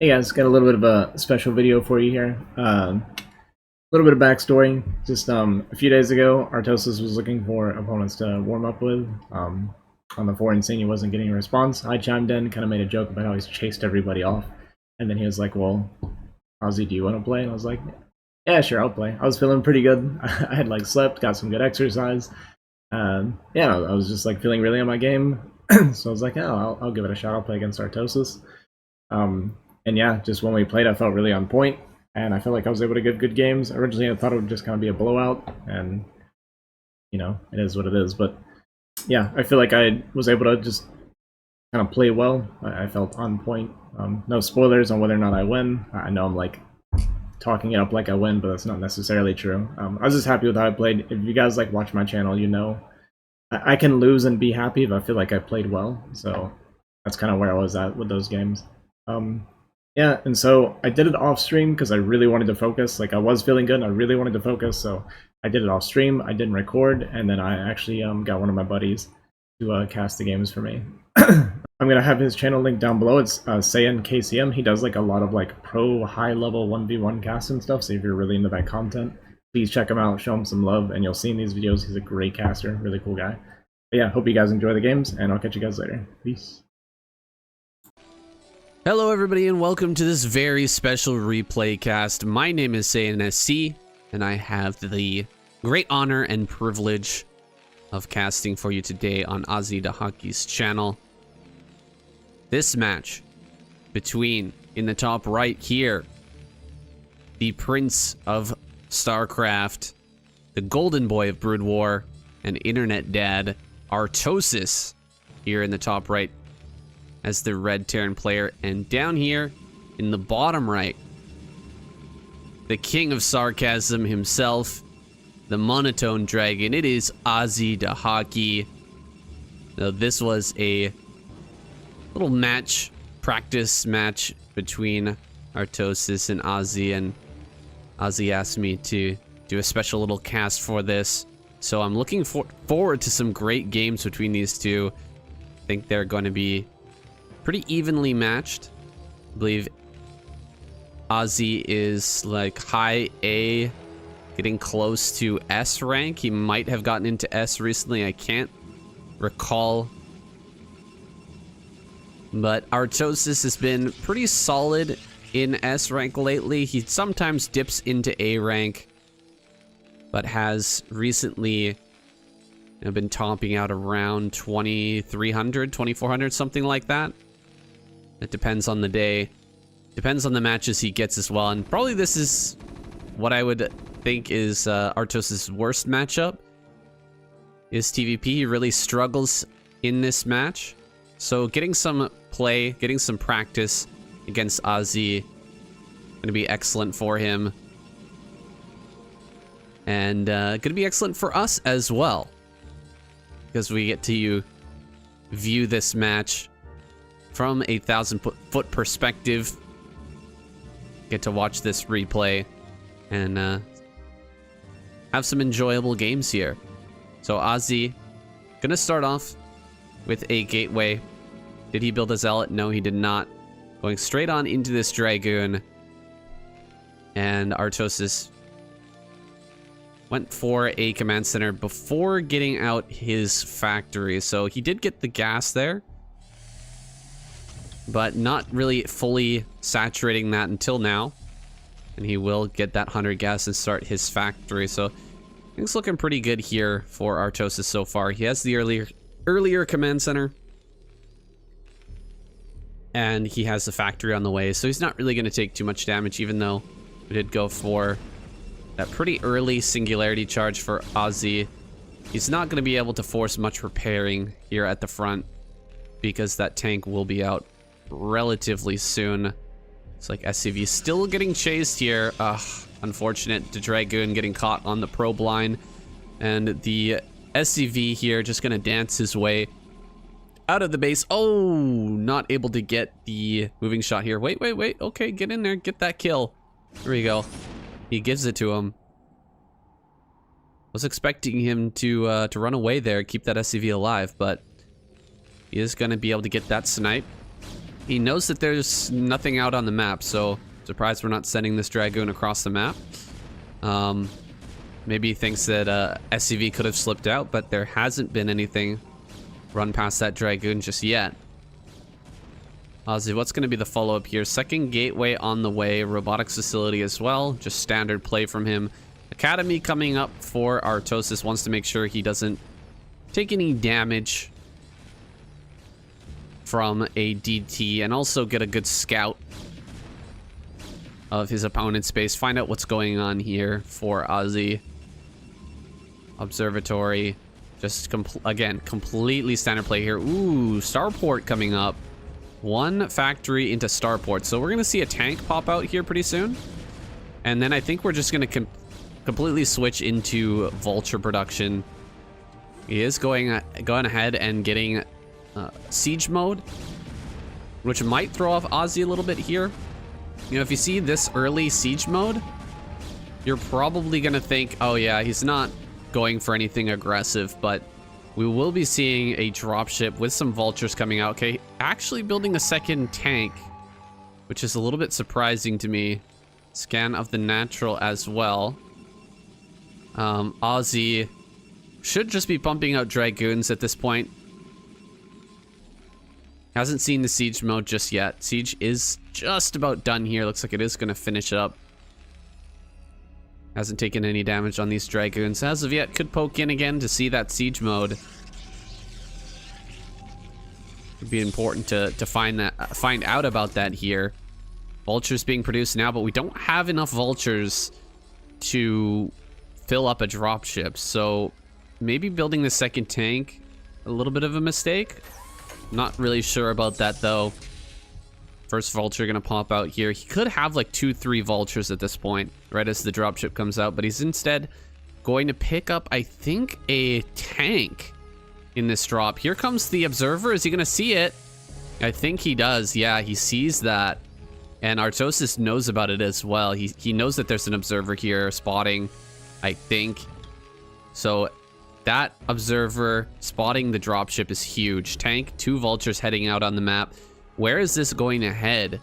Hey guys, got a little bit of a special video for you here. A little bit of backstory. Just a few days ago, Artosis was looking for opponents to warm up with. On the foreign scene, he wasn't getting a response. I chimed in, kind of made a joke about how he's chased everybody off. And then he was like, well, Azhi, do you want to play? And I was like, yeah, sure, I'll play. I was feeling pretty good. I had like slept, got some good exercise. Yeah, I was just like feeling really on my game. So I was like, oh, I'll give it a shot. I'll play against Artosis. And yeah, just when we played, I felt really on point, and I felt like I was able to give good games. Originally, I thought it would just kind of be a blowout, and you know, it is what it is. But yeah, I feel like I was able to just kind of play well. I felt on point. No spoilers on whether or not I win. I know I'm like talking it up like I win, but that's not necessarily true. I was just happy with how I played. If you guys like watch my channel, you know I can lose and be happy if I feel like I played well. So that's kind of where I was at with those games. Yeah, and so I did it off stream because I really wanted to focus. Like I was feeling good and I really wanted to focus, so I did it off stream. I didn't record, and then I actually got one of my buddies to cast the games for me. I'm gonna have his channel linked down below. It's SaiyanKCM. He does like a lot of like pro high level 1v1 casts and stuff. So if you're really into that content, please check him out, show him some love, and you'll see in these videos he's a great caster, really cool guy. But yeah, hope you guys enjoy the games, and I'll catch you guys later. Peace. Hello everybody and welcome to this very special replay cast. My name is SaiyanSC and I have the great honor and privilege of casting for you today on Azhi Dahaki's channel. This match between, in the top right here, the Prince of StarCraft, the Golden Boy of Brood War, and Internet Dad, Artosis, here in the top right as the red Terran player, and down here in the bottom right, the king of sarcasm himself, the monotone dragon. It is Azhi Dahaki. Now this was a little practice match between Artosis and Azhi, and Azhi asked me to do a special little cast for this. So I'm looking forward to some great games between these two. I think they're going to be pretty evenly matched. I believe Azhi is like high A, getting close to S rank. He might have gotten into S recently, I can't recall. But Artosis has been pretty solid in S rank lately. He sometimes dips into A rank, but has recently been topping out around 2300, 2400, something like that. It depends on the day. Depends on the matches he gets as well. And probably this is what I would think is Artosis' worst matchup. Is TVP. He really struggles in this match. So getting some play, getting some practice against Azhi, going to be excellent for him. And going to be excellent for us as well, because we get to view this match from a 1,000-foot perspective. Get to watch this replay and have some enjoyable games here. So Azhi, gonna start off with a gateway. Did he build a zealot? No, he did not. Going straight on into this dragoon. And Artosis went for a command center before getting out his factory. So he did get the gas there, but not really fully saturating that until now. And he will get that 100 gas and start his factory. So things looking pretty good here for Artosis so far. He has the earlier command center, and he has the factory on the way. So he's not really going to take too much damage, even though we did go for that pretty early singularity charge for Azhi. He's not going to be able to force much repairing here at the front, because that tank will be out relatively soon. It's like SCV still getting chased here. Unfortunate. The Dragoon getting caught on the probe line, and the SCV here just gonna dance his way out of the base. Oh, not able to get the moving shot here. Wait. Okay, get in there, get that kill. There we go. He gives it to him. Was expecting him to run away there, keep that SCV alive, but he is gonna be able to get that snipe. He knows that there's nothing out on the map, so surprised we're not sending this Dragoon across the map. Maybe he thinks that SCV could have slipped out, but there hasn't been anything run past that Dragoon just yet. Azhi, what's going to be the follow-up here? Second gateway on the way, robotics facility as well, just standard play from him. Academy coming up for Artosis, wants to make sure he doesn't take any damage from a DT, and also get a good scout of his opponent's base. Find out what's going on here for Azhi. Observatory, just again, completely standard play here. Ooh, Starport coming up. One factory into Starport. So we're going to see a tank pop out here pretty soon. And then I think we're just going to completely switch into Vulture production. He is going ahead and getting siege mode, which might throw off Azhi a little bit here. You know, if you see this early siege mode, you're probably going to think, oh yeah, he's not going for anything aggressive, but we will be seeing a dropship with some vultures coming out. Okay, actually building a second tank, which is a little bit surprising to me. Scan of the natural as well. Azhi should just be pumping out Dragoons at this point. Hasn't seen the siege mode just yet. Siege is just about done here. Looks like it is going to finish up. Hasn't taken any damage on these Dragoons as of yet. Could poke in again to see that siege mode. Would be important to find out about that here. Vultures being produced now, but we don't have enough vultures to fill up a dropship. So maybe building the second tank, a little bit of a mistake. Not really sure about that though. First vulture gonna pop out here. He could have like 2-3 vultures at this point, right as the dropship comes out, but he's instead going to pick up, I think, a tank in this drop. Here comes the observer. Is he gonna see it? I think he does. Yeah, he sees that. And Artosis knows about it as well. He knows that there's an observer here spotting, I think. So that observer spotting the dropship is huge. Tank, 2 vultures heading out on the map. Where is this going to head?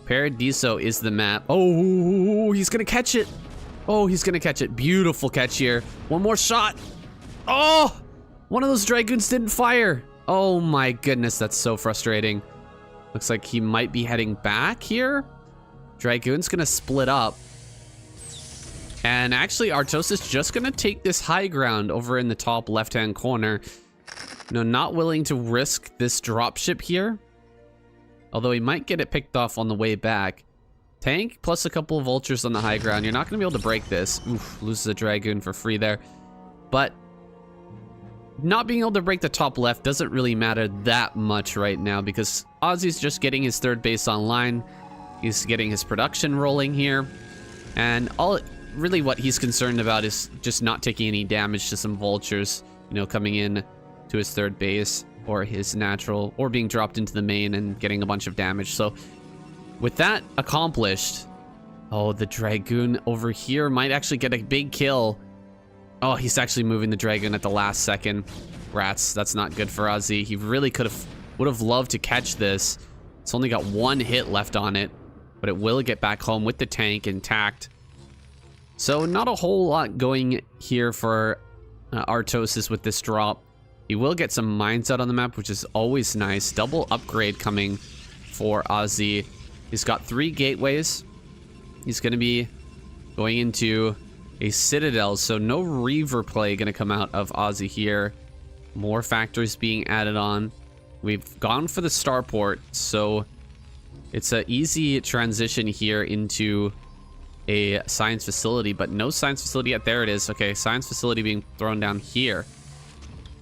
Paradiso is the map. Oh, he's gonna catch it. Oh, he's gonna catch it. Beautiful catch here. One more shot. Oh, one of those Dragoons didn't fire. Oh my goodness, that's so frustrating. Looks like he might be heading back here. Dragoon's gonna split up. And actually, Artosis just gonna take this high ground over in the top left-hand corner. You know, not willing to risk this dropship here. Although he might get it picked off on the way back. Tank plus a couple of vultures on the high ground. You're not gonna be able to break this. Oof, loses a Dragoon for free there. But not being able to break the top left doesn't really matter that much right now, because Azhi's just getting his third base online. He's getting his production rolling here. And really what he's concerned about is just not taking any damage to some vultures, you know, coming in to his third base or his natural, or being dropped into the main and getting a bunch of damage. So with that accomplished, oh, the Dragoon over here might actually get a big kill. Oh, he's actually moving the Dragoon at the last second. Rats, that's not good for Azhi. He really would have loved to catch this. It's only got 1 hit left on it, but it will get back home with the tank intact. So not a whole lot going here for Artosis with this drop. He will get some mines out on the map, which is always nice. Double upgrade coming for Azhi. He's got 3 gateways. He's going to be going into a citadel, so no Reaver play going to come out of Azhi here. More factories being added on. We've gone for the starport, so it's an easy transition here into a science facility, but no science facility yet. There it is. Okay, science facility being thrown down here.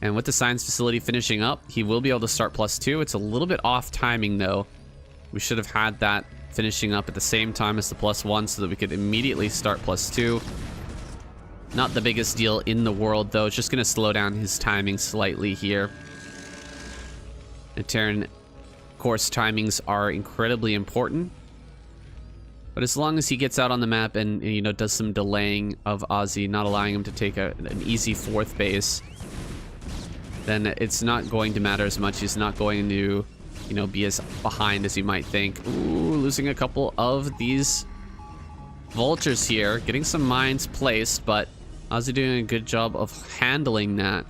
And with the science facility finishing up, he will be able to start +2. It's a little bit off timing though. We should have had that finishing up at the same time as the +1 so that we could immediately start +2. Not the biggest deal in the world though. It's just going to slow down his timing slightly here. And Terran course timings are incredibly important. But as long as he gets out on the map and you know, does some delaying of Azhi, not allowing him to take an easy 4th base, then it's not going to matter as much. He's not going to you know, be as behind as you might think. Ooh, losing a couple of these vultures here, getting some mines placed, but Azhi doing a good job of handling that.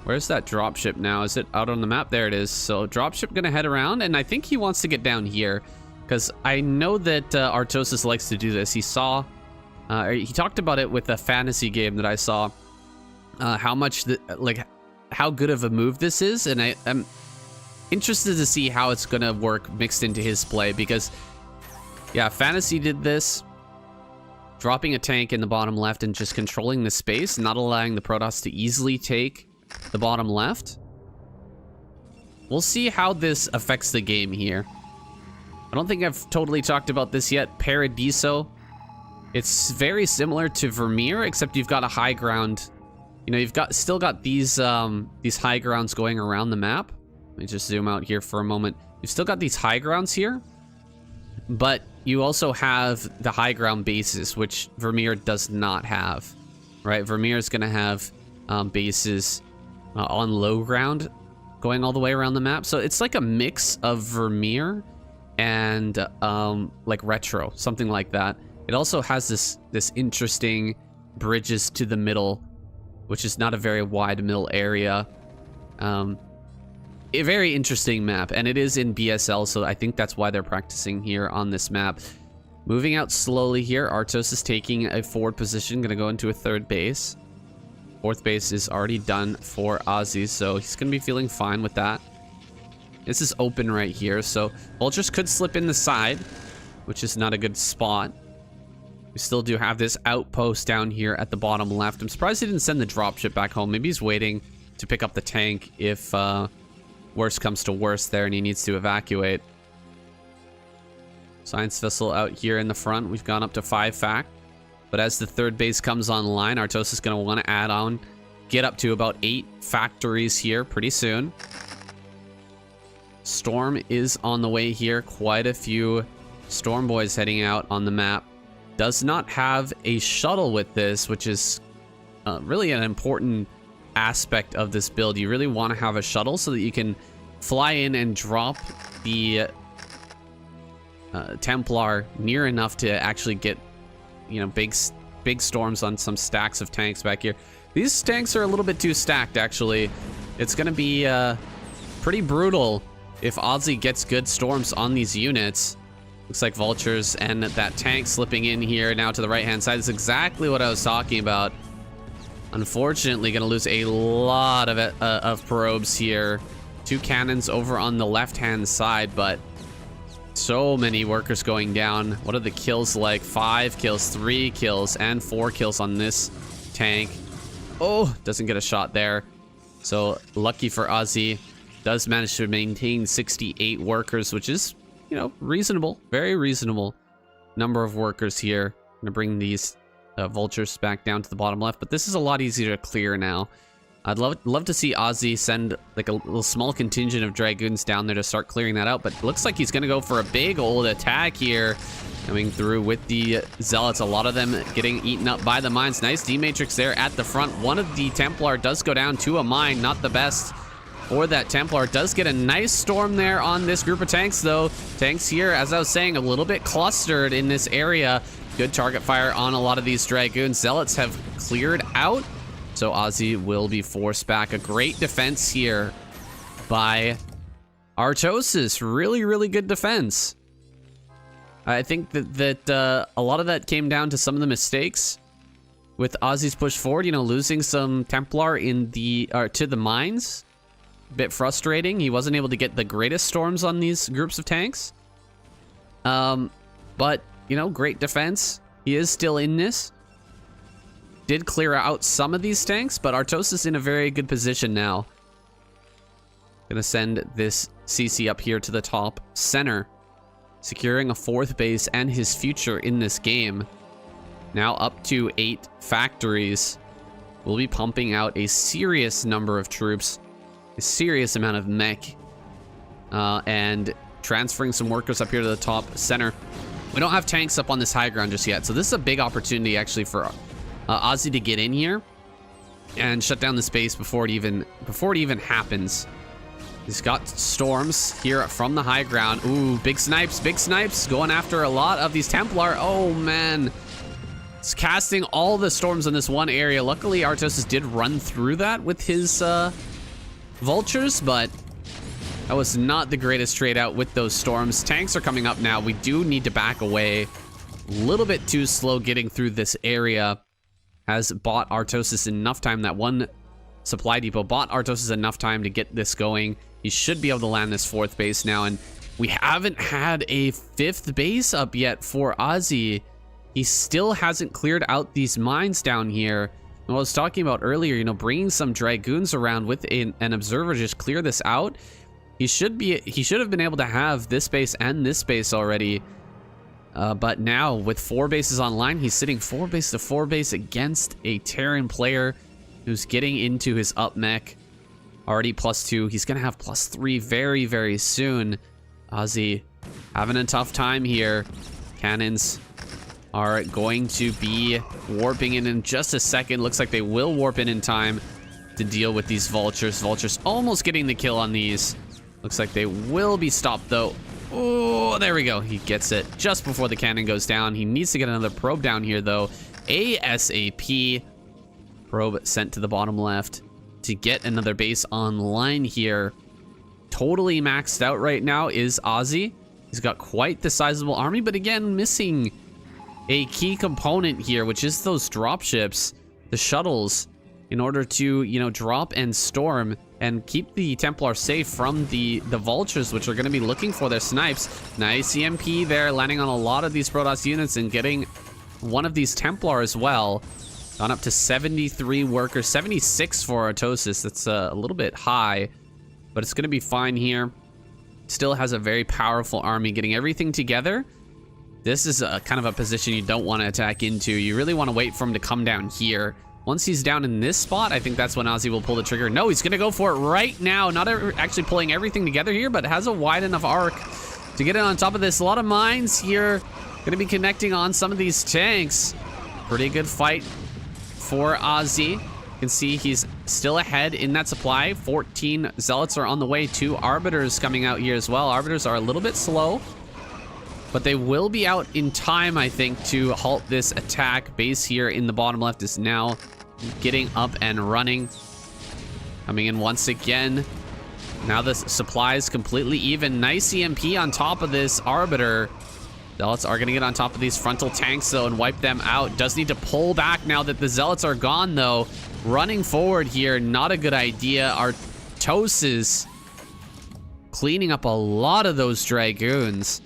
Where's that dropship now? Is it out on the map? There it is. So dropship gonna head around, and I think he wants to get down here because I know that Artosis likes to do this. He saw, he talked about it with a fantasy game that I saw, how much, how good of a move this is, and I'm interested to see how it's gonna work mixed into his play because, yeah, fantasy did this, dropping a tank in the bottom left and just controlling the space, not allowing the Protoss to easily take the bottom left. We'll see how this affects the game here. I don't think I've totally talked about this yet. Paradiso. It's very similar to Vermeer, except you've got a high ground. You know, you've still got these high grounds going around the map. Let me just zoom out here for a moment. You've still got these high grounds here, but you also have the high ground bases, which Vermeer does not have, right? Vermeer is going to have bases on low ground going all the way around the map. So it's like a mix of Vermeer and like retro, something like that. It also has this interesting bridges to the middle, which is not a very wide middle area. A very interesting map, and it is in BSL, so I think that's why they're practicing here on this map. Moving out slowly here, Artosis is taking a forward position, gonna go into a third base. Fourth base is already done for Azhi, so he's gonna be feeling fine with that. This is open right here, so vultures could slip in the side, which is not a good spot. We still do have this outpost down here at the bottom left. I'm surprised he didn't send the dropship back home. Maybe he's waiting to pick up the tank if worst comes to worst there and he needs to evacuate. Science vessel out here in the front. We've gone up to 5 fact. But as the third base comes online, Artosis is going to want to add on, get up to about 8 factories here pretty soon. Storm is on the way here. Quite a few Storm boys heading out on the map. Does not have a shuttle with this, which is really an important aspect of this build. You really want to have a shuttle so that you can fly in and drop the Templar near enough to actually get, you know, big storms on some stacks of tanks back here. These tanks are a little bit too stacked, actually. It's going to be pretty brutal if Azhi gets good storms on these units. Looks like vultures and that tank slipping in here now to the right-hand side. That's exactly what I was talking about. Unfortunately, going to lose a lot of probes here. 2 cannons over on the left-hand side, but so many workers going down. What are the kills like? 5 kills, 3 kills, and 4 kills on this tank. Oh, doesn't get a shot there. So lucky for Azhi, does manage to maintain 68 workers, which is, you know, reasonable, very reasonable number of workers here. I'm gonna bring these vultures back down to the bottom left, but this is a lot easier to clear now. I'd love to see Azhi send like a little small contingent of dragoons down there to start clearing that out, but it looks like he's gonna go for a big old attack here, coming through with the zealots. A lot of them getting eaten up by the mines. Nice D-matrix there at the front. One of the Templar does go down to a mine, not the best for that Templar. Does get a nice storm there on this group of tanks, though. Tanks here, as I was saying, a little bit clustered in this area. Good target fire on a lot of these dragoons. Zealots have cleared out, so Azhi will be forced back. A great defense here by Artosis. Really, really good defense. I think that a lot of that came down to some of the mistakes with Azhi's push forward. You know, losing some Templar in the to the mines. Bit frustrating. He wasn't able to get the greatest storms on these groups of tanks. But, you know, great defense. He is still in this. Did clear out some of these tanks, but Artosis is in a very good position now. Gonna send this CC up here to the top center, securing a 4th base and his future in this game. Now up to 8 factories. We'll be pumping out a serious number of troops, a serious amount of mech, and transferring some workers up here to the top center. We don't have tanks up on this high ground just yet, so this is a big opportunity actually for Azhi to get in here and shut down the space before it even happens. He's got storms here from the high ground. Ooh, big snipes going after a lot of these Templar. Oh man, it's casting all the storms in this one area. Luckily, Artosis did run through that with his vultures, but that was not the greatest trade out with those storms. Tanks are coming up now. We do need to back away. A little bit too slow getting through this area. Has bought Artosis enough time. That one supply depot bought Artosis enough time to get this going. He should be able to land this 4th base now, and we haven't had a 5th base up yet for Azhi. He still hasn't cleared out these mines down here. And what I was talking about earlier, you know, bringing some Dragoons around with an observer to just clear this out. He should have been able to have this base and this base already. But now with 4 bases online, he's sitting 4 base to 4 base against a Terran player who's getting into his up mech. Already +2. He's going to have +3 very, very soon. Azhi having a tough time here. Cannons are going to be warping in just a second. Looks like they will warp in time to deal with these vultures. Vultures almost getting the kill on these. Looks like they will be stopped though. Oh, there we go. He gets it just before the cannon goes down. He needs to get another probe down here though. ASAP. Probe sent to the bottom left to get another base online here. Totally maxed out right now is Azhi. He's got quite the sizable army, but again, missing a key component here, which is those dropships, the shuttles, in order to, you know, drop and storm and keep the Templar safe from the vultures, which are going to be looking for their snipes. Nice EMP there, landing on a lot of these Protoss units and getting one of these Templar as well. Gone up to 73 workers, 76 for Artosis. That's a little bit high, but it's going to be fine here. Still has a very powerful army getting everything together. This is a kind of a position you don't want to attack into. You really want to wait for him to come down here. Once he's down in this spot, I think that's when Azhi will pull the trigger. No, he's going to go for it right now. Not actually pulling everything together here, but has a wide enough arc to get it on top of this. A lot of mines here. Going to be connecting on some of these tanks. Pretty good fight for Azhi. You can see he's still ahead in that supply. 14 Zealots are on the way. 2 Arbiters coming out here as well. Arbiters are a little bit slow, but they will be out in time, I think, to halt this attack. Base here in the bottom left is now getting up and running. Coming in once again. Now the supply is completely even. Nice EMP on top of this Arbiter. Zealots are going to get on top of these frontal tanks, though, and wipe them out. Does need to pull back now that the Zealots are gone, though. Running forward here, not a good idea. Artosis cleaning up a lot of those Dragoons.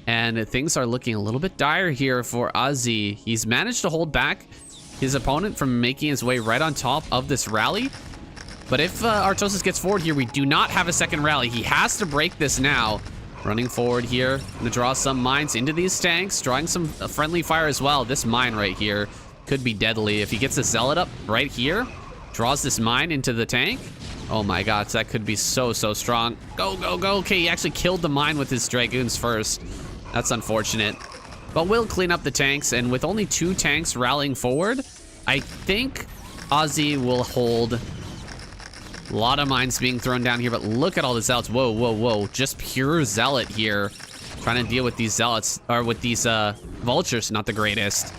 And things are looking a little bit dire here for Azhi. He's managed to hold back his opponent from making his way right on top of this rally. But if Artosis gets forward here, we do not have a second rally. He has to break this now. Running forward here, gonna draw some mines into these tanks, drawing some friendly fire as well. This mine right here could be deadly. If he gets a Zealot up right here, draws this mine into the tank. Oh my god, that could be so strong. Go, go, go. Okay, he actually killed the mine with his Dragoons first. That's unfortunate. But we'll clean up the tanks, and with only 2 tanks rallying forward, I think Azhi will hold. A lot of mines being thrown down here, but look at all the Zealots. Whoa, whoa, whoa. Just pure Zealot here. Trying to deal with these Zealots, or with these Vultures. Not the greatest.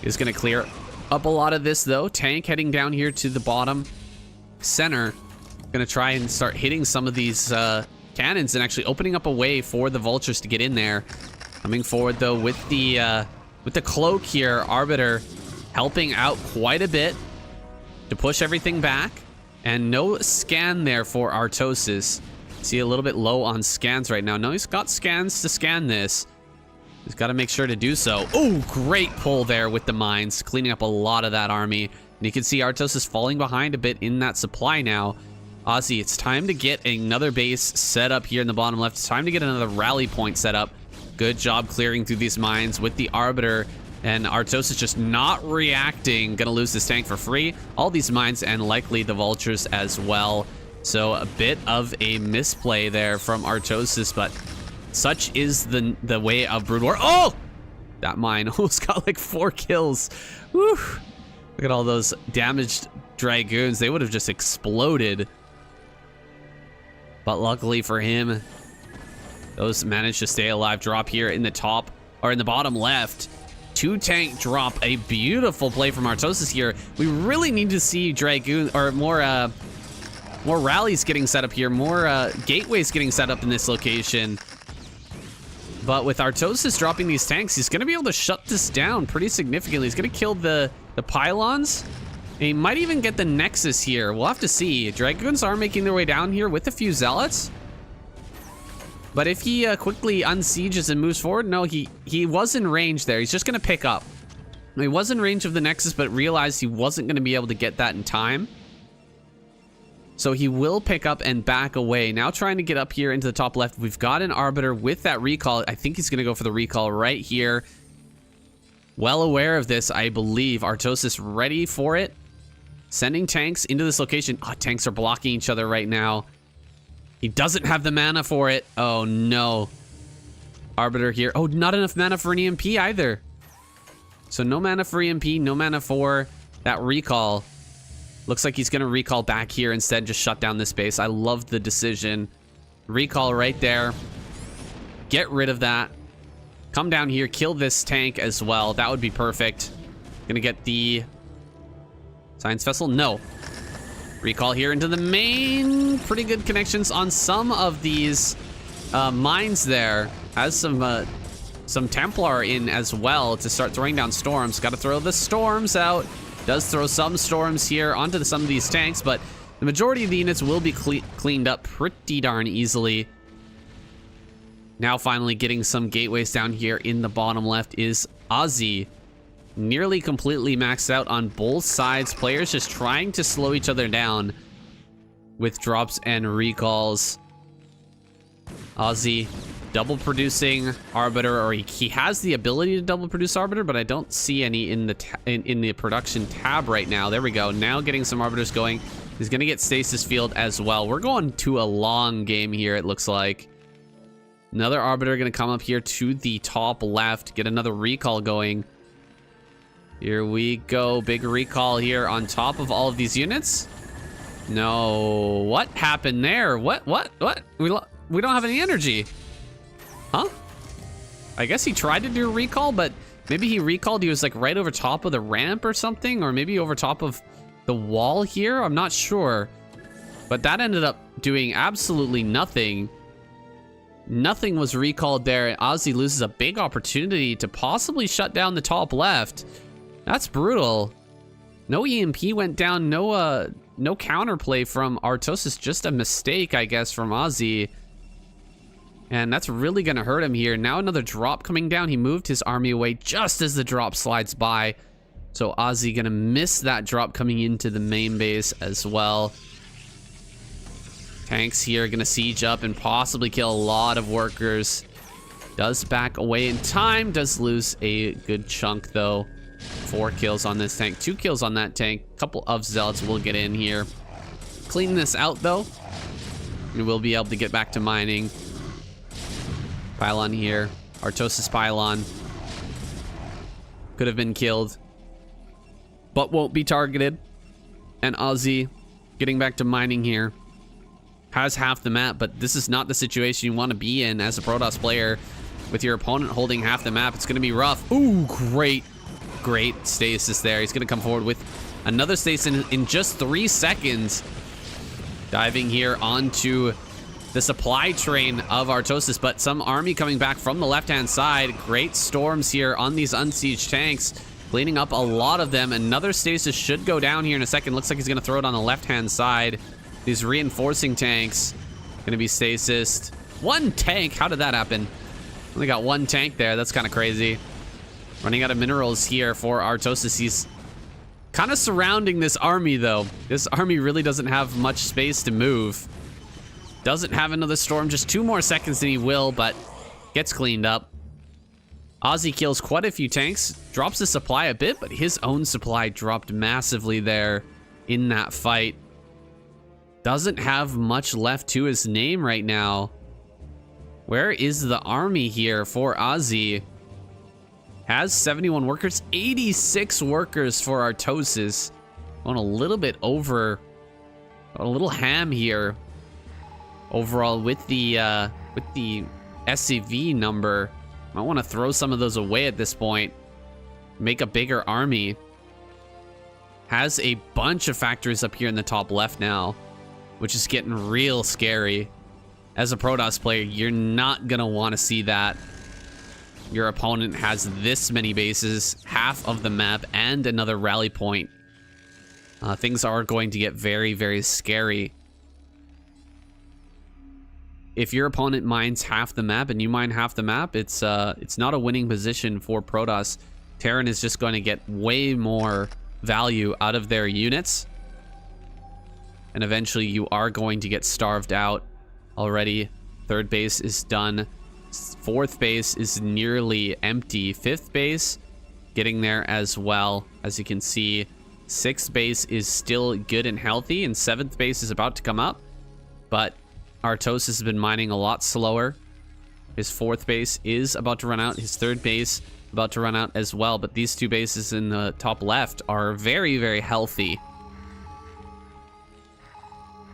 He's going to clear up a lot of this, though. Tank heading down here to the bottom center. Going to try and start hitting some of these cannons and actually opening up a way for the Vultures to get in there. Coming forward, though, with the cloak here. Arbiter helping out quite a bit to push everything back. And no scan there for Artosis. See a little bit low on scans right now. No, he's got scans to scan this. He's got to make sure to do so. Oh, great pull there with the mines, cleaning up a lot of that army. And you can see Artosis falling behind a bit in that supply now. Azhi, it's time to get another base set up here in the bottom left. It's time to get another rally point set up. Good job clearing through these mines with the Arbiter. And Artosis just not reacting. Gonna lose this tank for free. All these mines and likely the Vultures as well. So a bit of a misplay there from Artosis, but such is the way of Brood War. Oh! That mine almost got like 4 kills. Whew. Look at all those damaged Dragoons. They would have just exploded. But luckily for him, those managed to stay alive. Drop here in the top, or in the bottom left. 2-tank drop. A beautiful play from Artosis here. We really need to see Dragoon, or more rallies getting set up here. More gateways getting set up in this location. But with Artosis dropping these tanks, he's going to be able to shut this down pretty significantly. He's going to kill the pylons. And he might even get the Nexus here. We'll have to see. Dragoons are making their way down here with a few Zealots. But if he quickly unsieges and moves forward, no, he was in range there. He's just going to pick up. He was in range of the Nexus, but realized he wasn't going to be able to get that in time. So he will pick up and back away. Now trying to get up here into the top left. We've got an Arbiter with that recall. I think he's going to go for the recall right here. Well aware of this, I believe. Artosis ready for it. Sending tanks into this location. Oh, tanks are blocking each other right now. He doesn't have the mana for it. Oh, no. Arbiter here. Oh, not enough mana for an EMP either. So no mana for EMP, no mana for that recall. Looks like he's going to recall back here instead, just shut down this base. I love the decision. Recall right there. Get rid of that. Come down here, kill this tank as well. That would be perfect. Gonna get the Science Vessel? No. Recall here into the main. Pretty good connections on some of these mines there. Has some Templar in as well to start throwing down storms. Got to throw the storms out. Does throw some storms here onto some of these tanks, but the majority of the units will be cleaned up pretty darn easily. Now finally getting some gateways down here in the bottom left is Azhi. Nearly completely maxed out on both sides. Players just trying to slow each other down with drops and recalls. Azhi double producing Arbiter, or he has the ability to double produce Arbiter, but I don't see any in the production tab right now. There we go. Now getting some Arbiters going. He's gonna get Stasis Field as well. We're going to a long game here, it looks like. Another Arbiter gonna come up here to the top left, get another recall going. Here we go. Big recall here on top of all of these units. No, what happened there? What? We don't have any energy. Huh? I guess he tried to do a recall, but maybe he recalled. He was like right over top of the ramp or something, or maybe over top of the wall here. I'm not sure. But that ended up doing absolutely nothing. Nothing was recalled there. Azhi loses a big opportunity to possibly shut down the top left. That's brutal. No EMP went down. No counterplay from Artosis. Just a mistake, I guess, from Azhi. And that's really going to hurt him here. Now another drop coming down. He moved his army away just as the drop slides by. So Azhi going to miss that drop coming into the main base as well. Tanks here going to siege up and possibly kill a lot of workers. Does back away in time. Does lose a good chunk, though. 4 kills on this tank. 2 kills on that tank. Couple of Zealots will get in here. Clean this out, though. And we'll be able to get back to mining. Pylon here. Artosis pylon. Could have been killed, but won't be targeted. And Azhi getting back to mining here. Has half the map, but this is not the situation you want to be in as a Protoss player. With your opponent holding half the map, it's going to be rough. Ooh, great stasis there. He's going to come forward with another stasis in just 3 seconds. Diving here onto the supply train of Artosis, but some army coming back from the left-hand side. Great storms here on these unsieged tanks, cleaning up a lot of them. Another stasis should go down here in a second. Looks like he's going to throw it on the left-hand side. These reinforcing tanks going to be stasis. 1 tank? How did that happen? Only got 1 tank there. That's kind of crazy. Running out of minerals here for Artosis. He's kind of surrounding this army, though. This army really doesn't have much space to move. Doesn't have another storm, just 2 more seconds than he will, but gets cleaned up. Azhi kills quite a few tanks, drops the supply a bit, but his own supply dropped massively there in that fight. Doesn't have much left to his name right now. Where is the army here for Azhi? Has 71 workers, 86 workers for Artosis. On a little bit over, a little ham here. overall with the SCV number, I want to throw some of those away at this point. Make a bigger army. Has a bunch of factories up here in the top left now, which is getting real scary. As a Protoss player, you're not gonna want to see that. Your opponent has this many bases, half of the map, and another rally point. Things are going to get very, very scary. If your opponent mines half the map and you mine half the map, it's not a winning position for Protoss. Terran is just going to get way more value out of their units. And eventually you are going to get starved out already. Third base is done. Fourth base is nearly empty. Fifth base getting there as well. As you can see, sixth base is still good and healthy, and seventh base is about to come up. But Artosis has been mining a lot slower. His fourth base is about to run out. His third base about to run out as well. But these two bases in the top left are very, very healthy.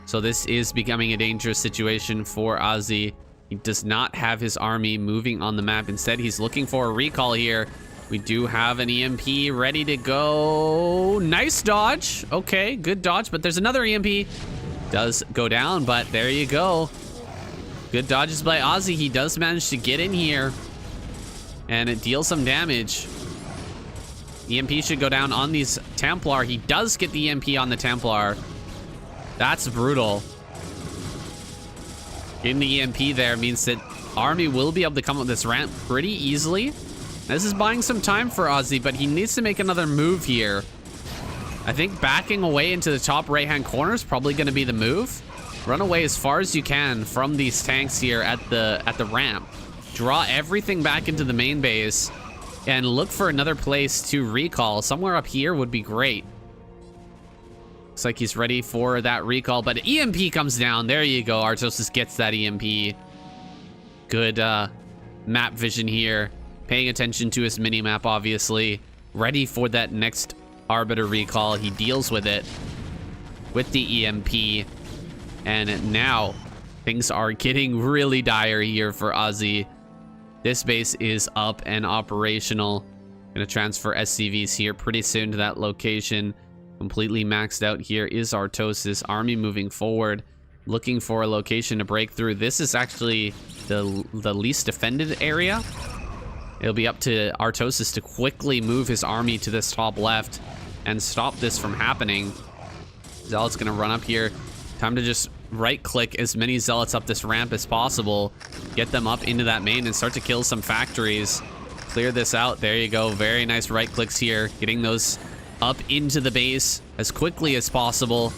So this is becoming a dangerous situation for Azhi. He does not have his army moving on the map. Instead, he's looking for a recall here. We do have an EMP ready to go. Nice dodge. Okay, good dodge, but there's another EMP. Does go down, but there you go. Good dodges by Azhi. He does manage to get in here, and it deals some damage. EMP should go down on these Templar. He does get the EMP on the Templar. That's brutal. Getting the EMP there means that army will be able to come up this ramp pretty easily. This is buying some time for Azhi, but he needs to make another move here. I think backing away into the top right-hand corner is probably going to be the move. Run away as far as you can from these tanks here at the ramp. Draw everything back into the main base and look for another place to recall. Somewhere up here would be great. Looks like he's ready for that recall, but EMP comes down. There you go. Artosis gets that EMP. Good map vision here. Paying attention to his mini-map, obviously. Ready for that next Arbiter recall. He deals with it with the EMP. And now things are getting really dire here for Azhi. This base is up and operational. Gonna transfer SCVs here pretty soon to that location. Completely maxed out here is Artosis. Army moving forward, looking for a location to break through. This is actually the least defended area. It'll be up to Artosis to quickly move his army to this top left and stop this from happening. Zealot's gonna run up here. Time to just right-click as many Zealots up this ramp as possible. Get them up into that main and start to kill some factories. Clear this out. There you go. Very nice right-clicks here. Getting those up into the base as quickly as possible.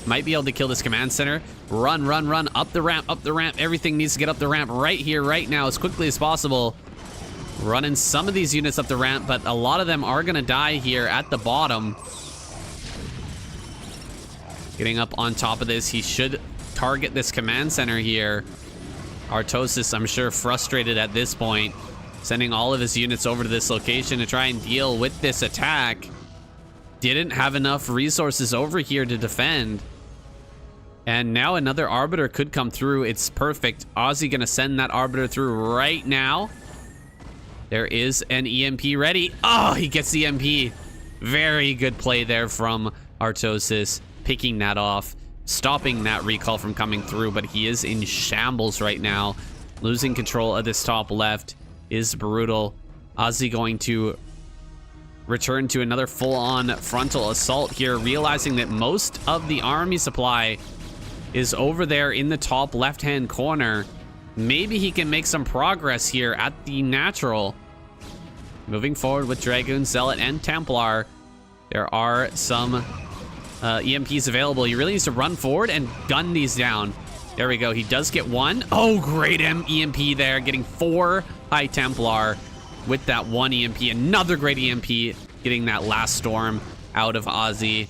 Might be able to kill this command center. Run, run, run. Up the ramp, up the ramp. Everything needs to get up the ramp right here, right now, as quickly as possible. Running some of these units up the ramp, but a lot of them are going to die here at the bottom. Getting up on top of this. He should target this command center here. Artosis, I'm sure, frustrated at this point. Sending all of his units over to this location to try and deal with this attack. Didn't have enough resources over here to defend. And now another Arbiter could come through. It's perfect. Azhi gonna send that Arbiter through right now. There is an EMP ready. Oh, he gets the EMP. Very good play there from Artosis. Picking that off. Stopping that recall from coming through. But he is in shambles right now. Losing control of this top left is brutal. Azhi going to return to another full-on frontal assault here, realizing that most of the army supply is over there in the top left-hand corner. Maybe he can make some progress here at the natural. Moving forward with Dragoon, Zealot, and Templar. There are some EMPs available. He really needs to run forward and gun these down. There we go. He does get one. Oh, great EMP there. Getting 4 High Templar with that one EMP. Another great EMP. Getting that last storm out of Azhi.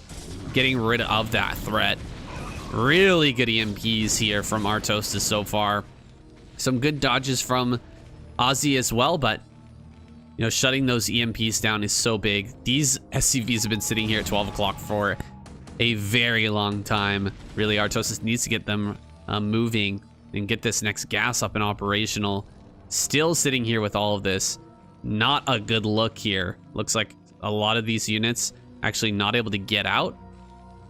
Getting rid of that threat. Really good EMPs here from Artosis so far. Some good dodges from Azhi as well, but you know, shutting those EMPs down is so big. These SCVs have been sitting here at 12 o'clock for a very long time. Really, Artosis needs to get them moving and get this next gas up and operational. Still sitting here with all of this. Not a good look here. Looks like a lot of these units actually not able to get out.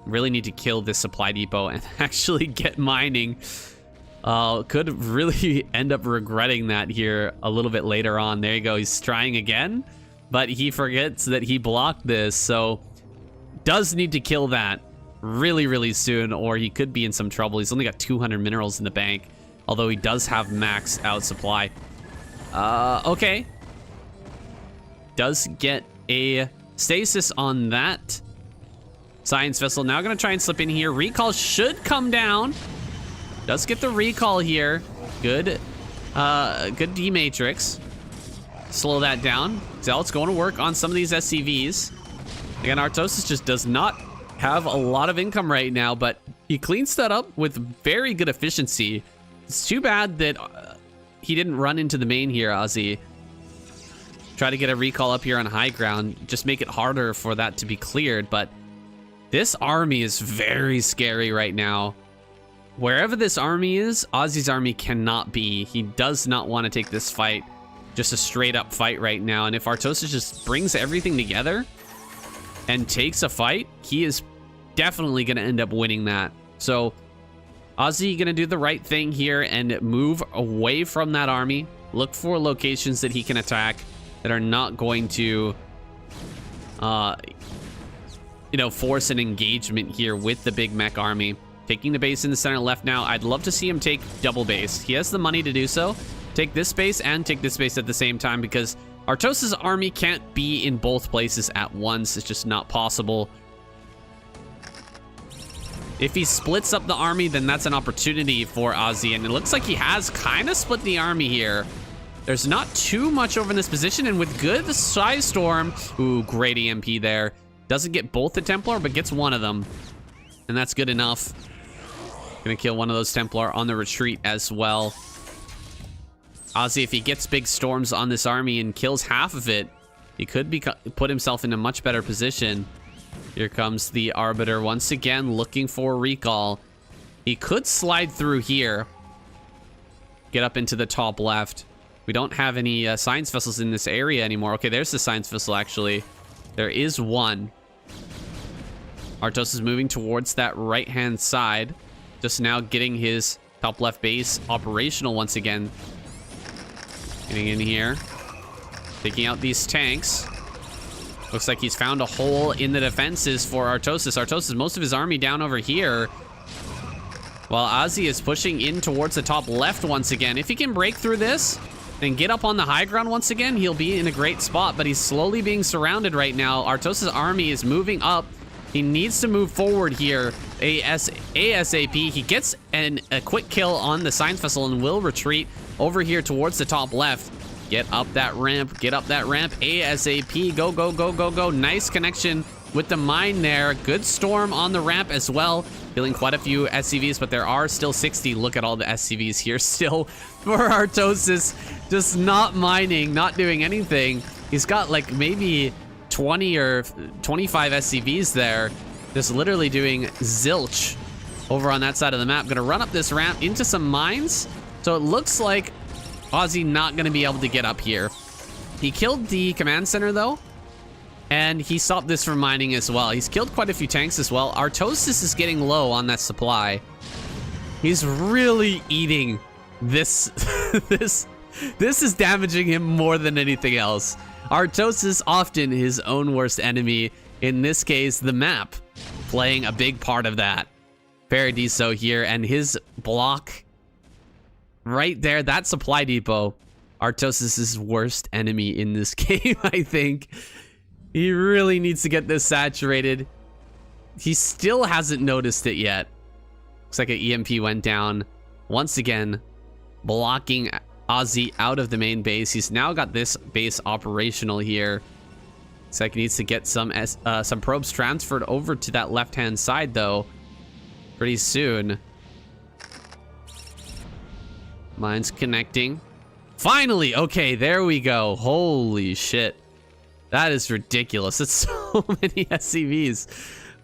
Really need to kill this supply depot and actually get mining. Could really end up regretting that here a little bit later on. There you go. He's trying again, but he forgets that he blocked this. So does need to kill that really soon, or he could be in some trouble. He's only got 200 minerals in the bank, although he does have max out supply. Okay. Does get a stasis on that science vessel. Now gonna try and slip in here. Recall should come down. Does get the recall here. Good D-matrix. Slow that down. Zealot's going to work on some of these SCVs. Again, Artosis just does not have a lot of income right now, but he cleans that up with very good efficiency. It's too bad that he didn't run into the main here, Azhi. Try to get a recall up here on high ground. Just make it harder for that to be cleared, but this army is very scary right now. Wherever this army is, Azhi's army cannot be. He does not want to take this fight. Just a straight up fight right now. And if Artosis just brings everything together and takes a fight, he is definitely going to end up winning that. So Azhi going to do the right thing here and move away from that army. Look for locations that he can attack that are not going to, force an engagement here with the big mech army. Taking the base in the center left now. I'd love to see him take double base. He has the money to do so. Take this base and take this base at the same time, because Artosis' army can't be in both places at once. It's just not possible. If he splits up the army, then that's an opportunity for Azhi, and it looks like he has kind of split the army here. There's not too much over in this position, and with good Sky Storm, ooh, great EMP there. Doesn't get both the Templar, but gets one of them, and that's good enough. Gonna kill one of those Templar on the retreat as well. Azhi, if he gets big storms on this army and kills half of it, he could put himself in a much better position. Here comes the Arbiter once again, looking for recall. He could slide through here. Get up into the top left. We don't have any science vessels in this area anymore. Okay, there's the science vessel, actually. There is one. Artosis is moving towards that right-hand side. Just now getting his top left base operational once again. Getting in here. Taking out these tanks. Looks like he's found a hole in the defenses for Artosis. Artosis, most of his army down over here. While Azhi is pushing in towards the top left once again. If he can break through this and get up on the high ground once again, he'll be in a great spot. But he's slowly being surrounded right now. Artosis' army is moving up. He needs to move forward here ASAP. He gets a quick kill on the science vessel and will retreat over here towards the top left. Get up that ramp. Get up that ramp ASAP. Go, go, go, go, go. Nice connection with the mine there. Good storm on the ramp as well. Killing quite a few SCVs, but there are still 60. Look at all the SCVs here still for Artosis. Just not mining, not doing anything. He's got like maybe 20 or 25 SCVs there, just literally doing zilch over on that side of the map. Gonna run up this ramp into some mines. So it looks like Azhi not gonna be able to get up here. He killed the command center though, and he stopped this from mining as well. He's killed quite a few tanks as well. Artosis is getting low on that supply. He's really eating this. This is damaging him more than anything else. Artosis, often his own worst enemy. In this case, the map playing a big part of that. Paradiso here, and his block right there, that supply depot. Artosis' worst enemy in this game, I think. He really needs to get this saturated. He still hasn't noticed it yet. Looks like an EMP went down. Once again, blocking Azhi out of the main base. He's now got this base operational here. Looks like he needs to get some probes transferred over to that left-hand side, though, pretty soon. Mine's connecting. Finally! Okay, there we go. Holy shit. That is ridiculous. It's so many SCVs.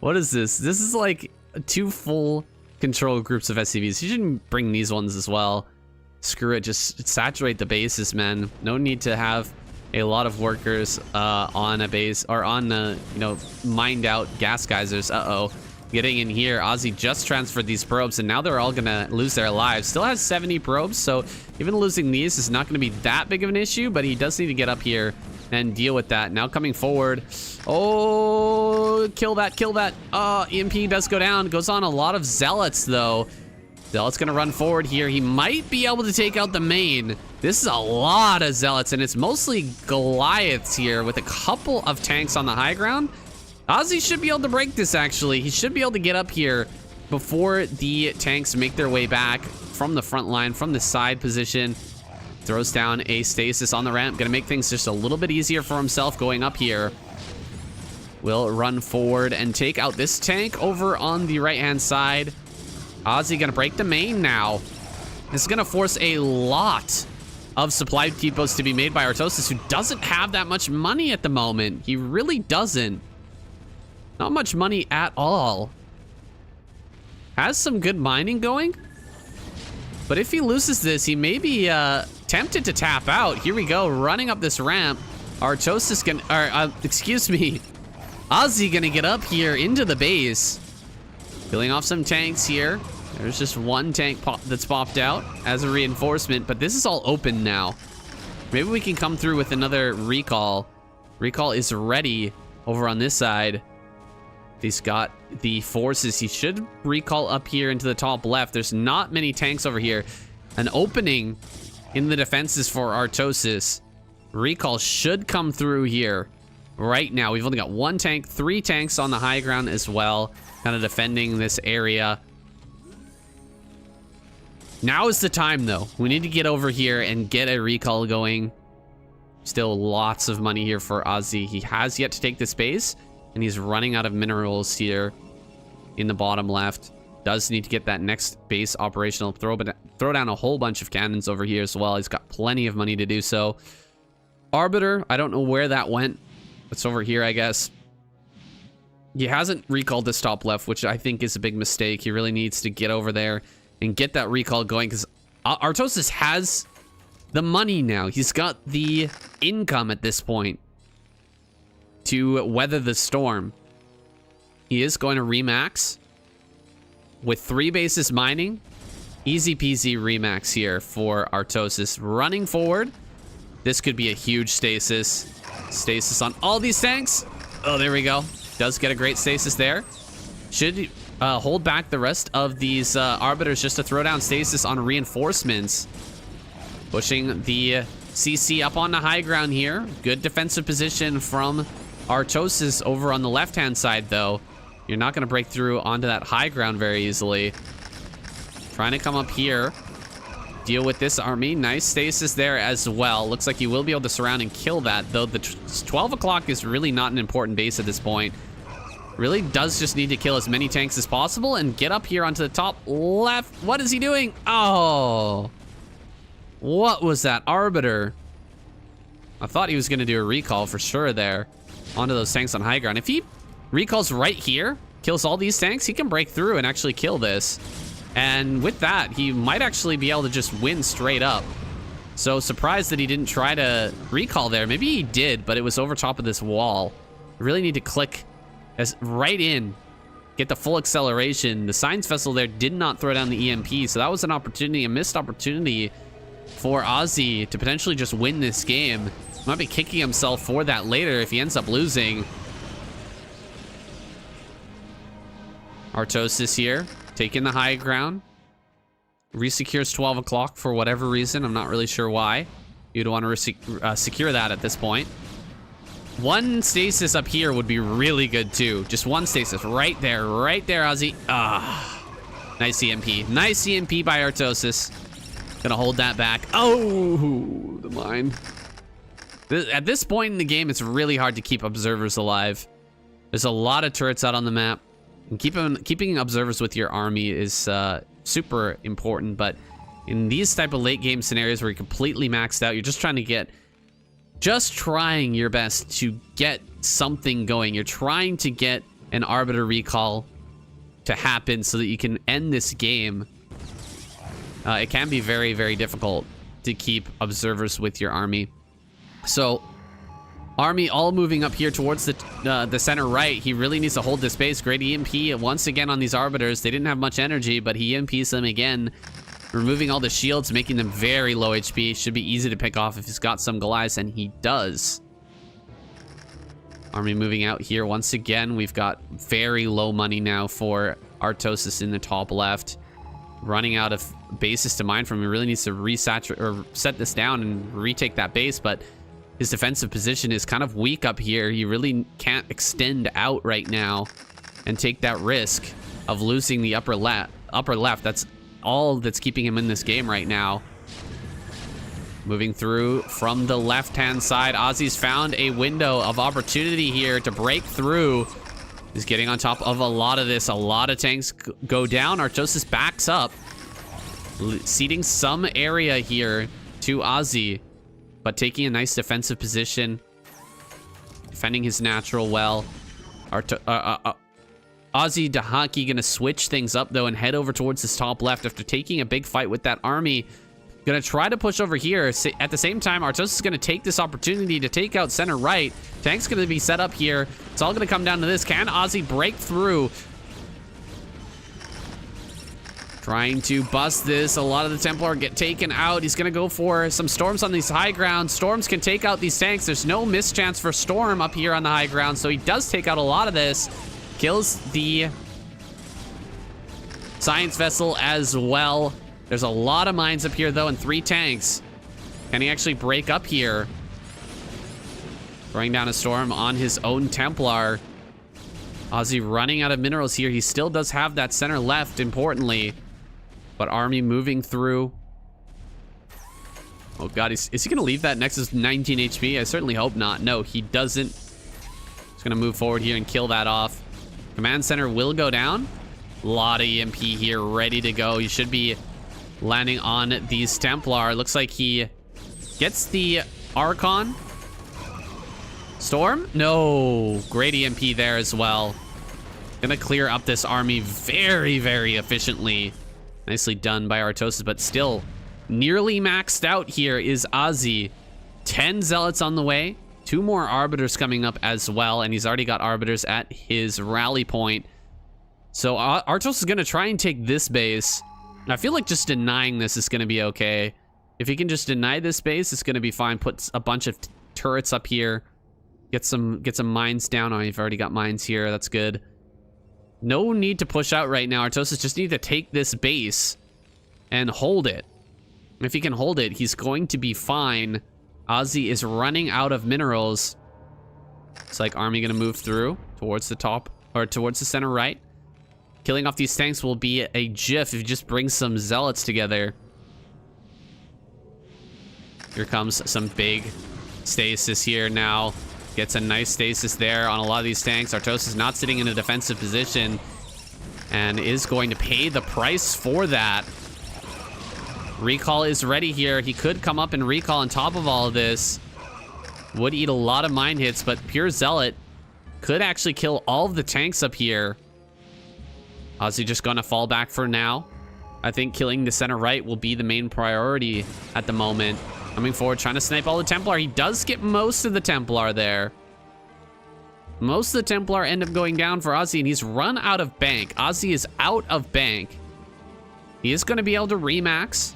What is this? This is like 2 full control groups of SCVs. You shouldn't bring these ones as well. Screw it, just saturate the bases, man. No need to have a lot of workers on a base, or on the, you know, mined out gas geysers. Uh-oh. Getting in here, Azhi just transferred these probes, and now they're all gonna lose their lives. Still has 70 probes, so even losing these is not gonna be that big of an issue, but he does need to get up here and deal with that. Now coming forward. Oh, kill that, kill that. EMP does go down. Goes on a lot of Zealots, though. Zealot's gonna run forward here. He might be able to take out the main. This is a lot of Zealots, and it's mostly Goliaths here with a couple of tanks on the high ground. Azhi should be able to break this, actually. He should be able to get up here before the tanks make their way back from the front line, from the side position. Throws down a stasis on the ramp. Gonna make things just a little bit easier for himself going up here. Will run forward and take out this tank over on the right-hand side. Azhi gonna break the main now. This is gonna force a lot of supply depots to be made by Artosis, who doesn't have that much money at the moment. He really doesn't. Not much money at all. Has some good mining going. But if he loses this, he may be tempted to tap out. Here we go, running up this ramp. Artosis can, excuse me. Azhi gonna get up here into the base. Killing off some tanks here. There's just one tank that's popped out as a reinforcement, but this is all open now. Maybe we can come through with another recall. Recall is ready over on this side. He's got the forces. He should recall up here into the top left. There's not many tanks over here. An opening in the defenses for Artosis. Recall should come through here right now. We've only got one tank, 3 tanks on the high ground as well, kind of defending this area. Now is the time, though. We need to get over here and get a recall going. Still lots of money here for Azhi. He has yet to take this base, and he's running out of minerals here in the bottom left. Does need to get that next base operational. Throw down a whole bunch of cannons over here as well. He's got plenty of money to do so. Arbiter, I don't know where that went. It's over here, I guess. He hasn't recalled this top left, which I think is a big mistake. He really needs to get over there and get that recall going, because Artosis has the money now. He's got the income at this point to weather the storm. He is going to remax with 3 bases mining. Easy peasy remax here for Artosis. Running forward. This could be a huge stasis. Stasis on all these tanks. Oh, there we go. Does get a great stasis there. Should hold back the rest of these arbiters just to throw down stasis on reinforcements. Pushing the CC up on the high ground here. Good defensive position from Artosis over on the left-hand side, though. You're not going to break through onto that high ground very easily. Trying to come up here. Deal with this army. Nice stasis there as well. Looks like you will be able to surround and kill that, though the 12 o'clock is really not an important base at this point. Really does just need to kill as many tanks as possible and get up here onto the top left. What is he doing? Oh. What was that? Arbiter. I thought he was going to do a recall for sure there onto those tanks on high ground. If he recalls right here, kills all these tanks, he can break through and actually kill this. And with that, he might actually be able to just win straight up. So surprised that he didn't try to recall there. Maybe he did, but it was over top of this wall. Really need to click as right in, get the full acceleration. The science vessel there did not throw down the EMP, so that was an opportunity, a missed opportunity for Azhi to potentially just win this game. Might be kicking himself for that later if he ends up losing. Artosis here, taking the high ground. Resecures 12 o'clock for whatever reason. I'm not really sure why. You'd want to secure that at this point. One stasis up here would be really good too. Just one stasis right there, Azhi. Nice EMP. Nice EMP by Artosis. Gonna hold that back. Oh, the mine. At this point in the game, it's really hard to keep observers alive. There's a lot of turrets out on the map. And keeping observers with your army is super important, but in these type of late game scenarios where you're completely maxed out, you're just trying your best to get something going. You're trying to get an arbiter recall. to happen so that you can end this game, it can be very, very difficult to keep observers with your army. So army all moving up here towards the center right. He really needs to hold this base. Great EMP once again on these arbiters. They didn't have much energy, but he EMPs them again, removing all the shields, making them very low HP. Should be easy to pick off if he's got some Goliaths, and he does. Army moving out here once again. We've got very low money now for Artosis in the top left. Running out of bases to mine from. He really needs to resaturate or set this down and retake that base, but his defensive position is kind of weak up here. He really can't extend out right now and take that risk of losing the upper left. That's all that's keeping him in this game right now. Moving through from the left-hand side, Azhi's found a window of opportunity here to break through. He's getting on top of a lot of this. A lot of tanks go down. Artosis backs up, ceding some area here to Azhi, but taking a nice defensive position, defending his natural well. Azhi Dahaki gonna switch things up though and head over towards his top left after taking a big fight with that army. Gonna try to push over here. At the same time, Artosis is gonna take this opportunity to take out center right. Tank's gonna be set up here. It's all gonna come down to this. Can Azhi break through? Trying to bust this. A lot of the Templar get taken out. He's gonna go for some storms on these high ground. Storms can take out these tanks. There's no mischance for Storm up here on the high ground, so he does take out a lot of this. Kills the science vessel as well. There's a lot of mines up here, though, and 3 tanks. Can he actually break up here? Throwing down a storm on his own Templar. Azhi running out of minerals here. He still does have that center left, importantly. But army moving through. Oh, God. Is he going to leave that Nexus 19 HP? I certainly hope not. No, he doesn't. He's going to move forward here and kill that off. Command center will go down. A lot of EMP here ready to go. He should be landing on these Templar. Looks like he gets the Archon. Storm? No. Great EMP there as well. Gonna clear up this army very, very efficiently. Nicely done by Artosis, but still nearly maxed out here is Azhi. 10 Zealots on the way. 2 more Arbiters coming up as well, and he's already got Arbiters at his rally point. So Artosis is gonna try and take this base. I feel like just denying this is going to be okay. If he can just deny this base, it's going to be fine. Put a bunch of turrets up here. Get some mines down. Oh, you've already got mines here. That's good. No need to push out right now. Artosis just need to take this base and hold it. If he can hold it, he's going to be fine. Azhi is running out of minerals. It's like army going to move through towards the top or towards the center right. Killing off these tanks will be a GIF if you just bring some Zealots together. Here comes some big stasis here now. Gets a nice stasis there on a lot of these tanks. Artosis not sitting in a defensive position and is going to pay the price for that. Recall is ready here. He could come up and recall on top of all of this. Would eat a lot of mine hits, but pure Zealot could actually kill all of the tanks up here. Azhi just gonna fall back for now. I think killing the center right will be the main priority at the moment. Coming forward, trying to snipe all the Templar. He does get most of the Templar there. Most of the Templar end up going down for Azhi, and he's run out of bank. Azhi is out of bank. He is going to be able to remax,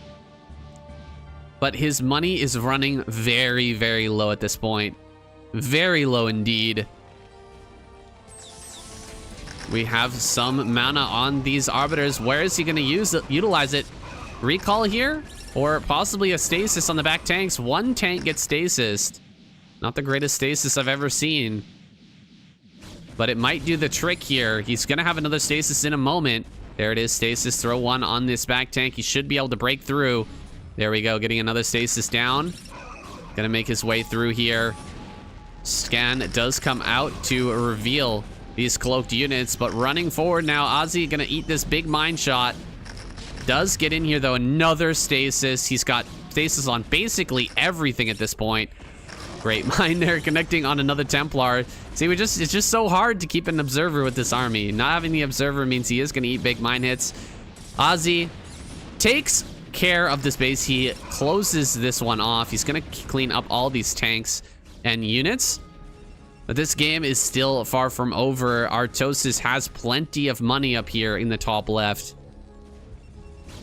but his money is running very, very low at this point. Very low indeed. We have some mana on these Arbiters. Where is he going to utilize it? Recall here? Or possibly a stasis on the back tanks. 1 tank gets stasis. Not the greatest stasis I've ever seen. But it might do the trick here. He's going to have another stasis in a moment. There it is, stasis. Throw 1 on this back tank. He should be able to break through. There we go, getting another stasis down. Going to make his way through here. Scan does come out to reveal these cloaked units, but running forward now. Azhi gonna eat this big mine shot. Does get in here though. Another stasis. He's got stasis on basically everything at this point. Great mine there, connecting on another Templar. See, it's just so hard to keep an observer with this army. Not having the observer means he is going to eat big mine hits. Azhi takes care of this base. He closes this one off. He's going to clean up all these tanks and units. But this game is still far from over. Artosis has plenty of money up here in the top left.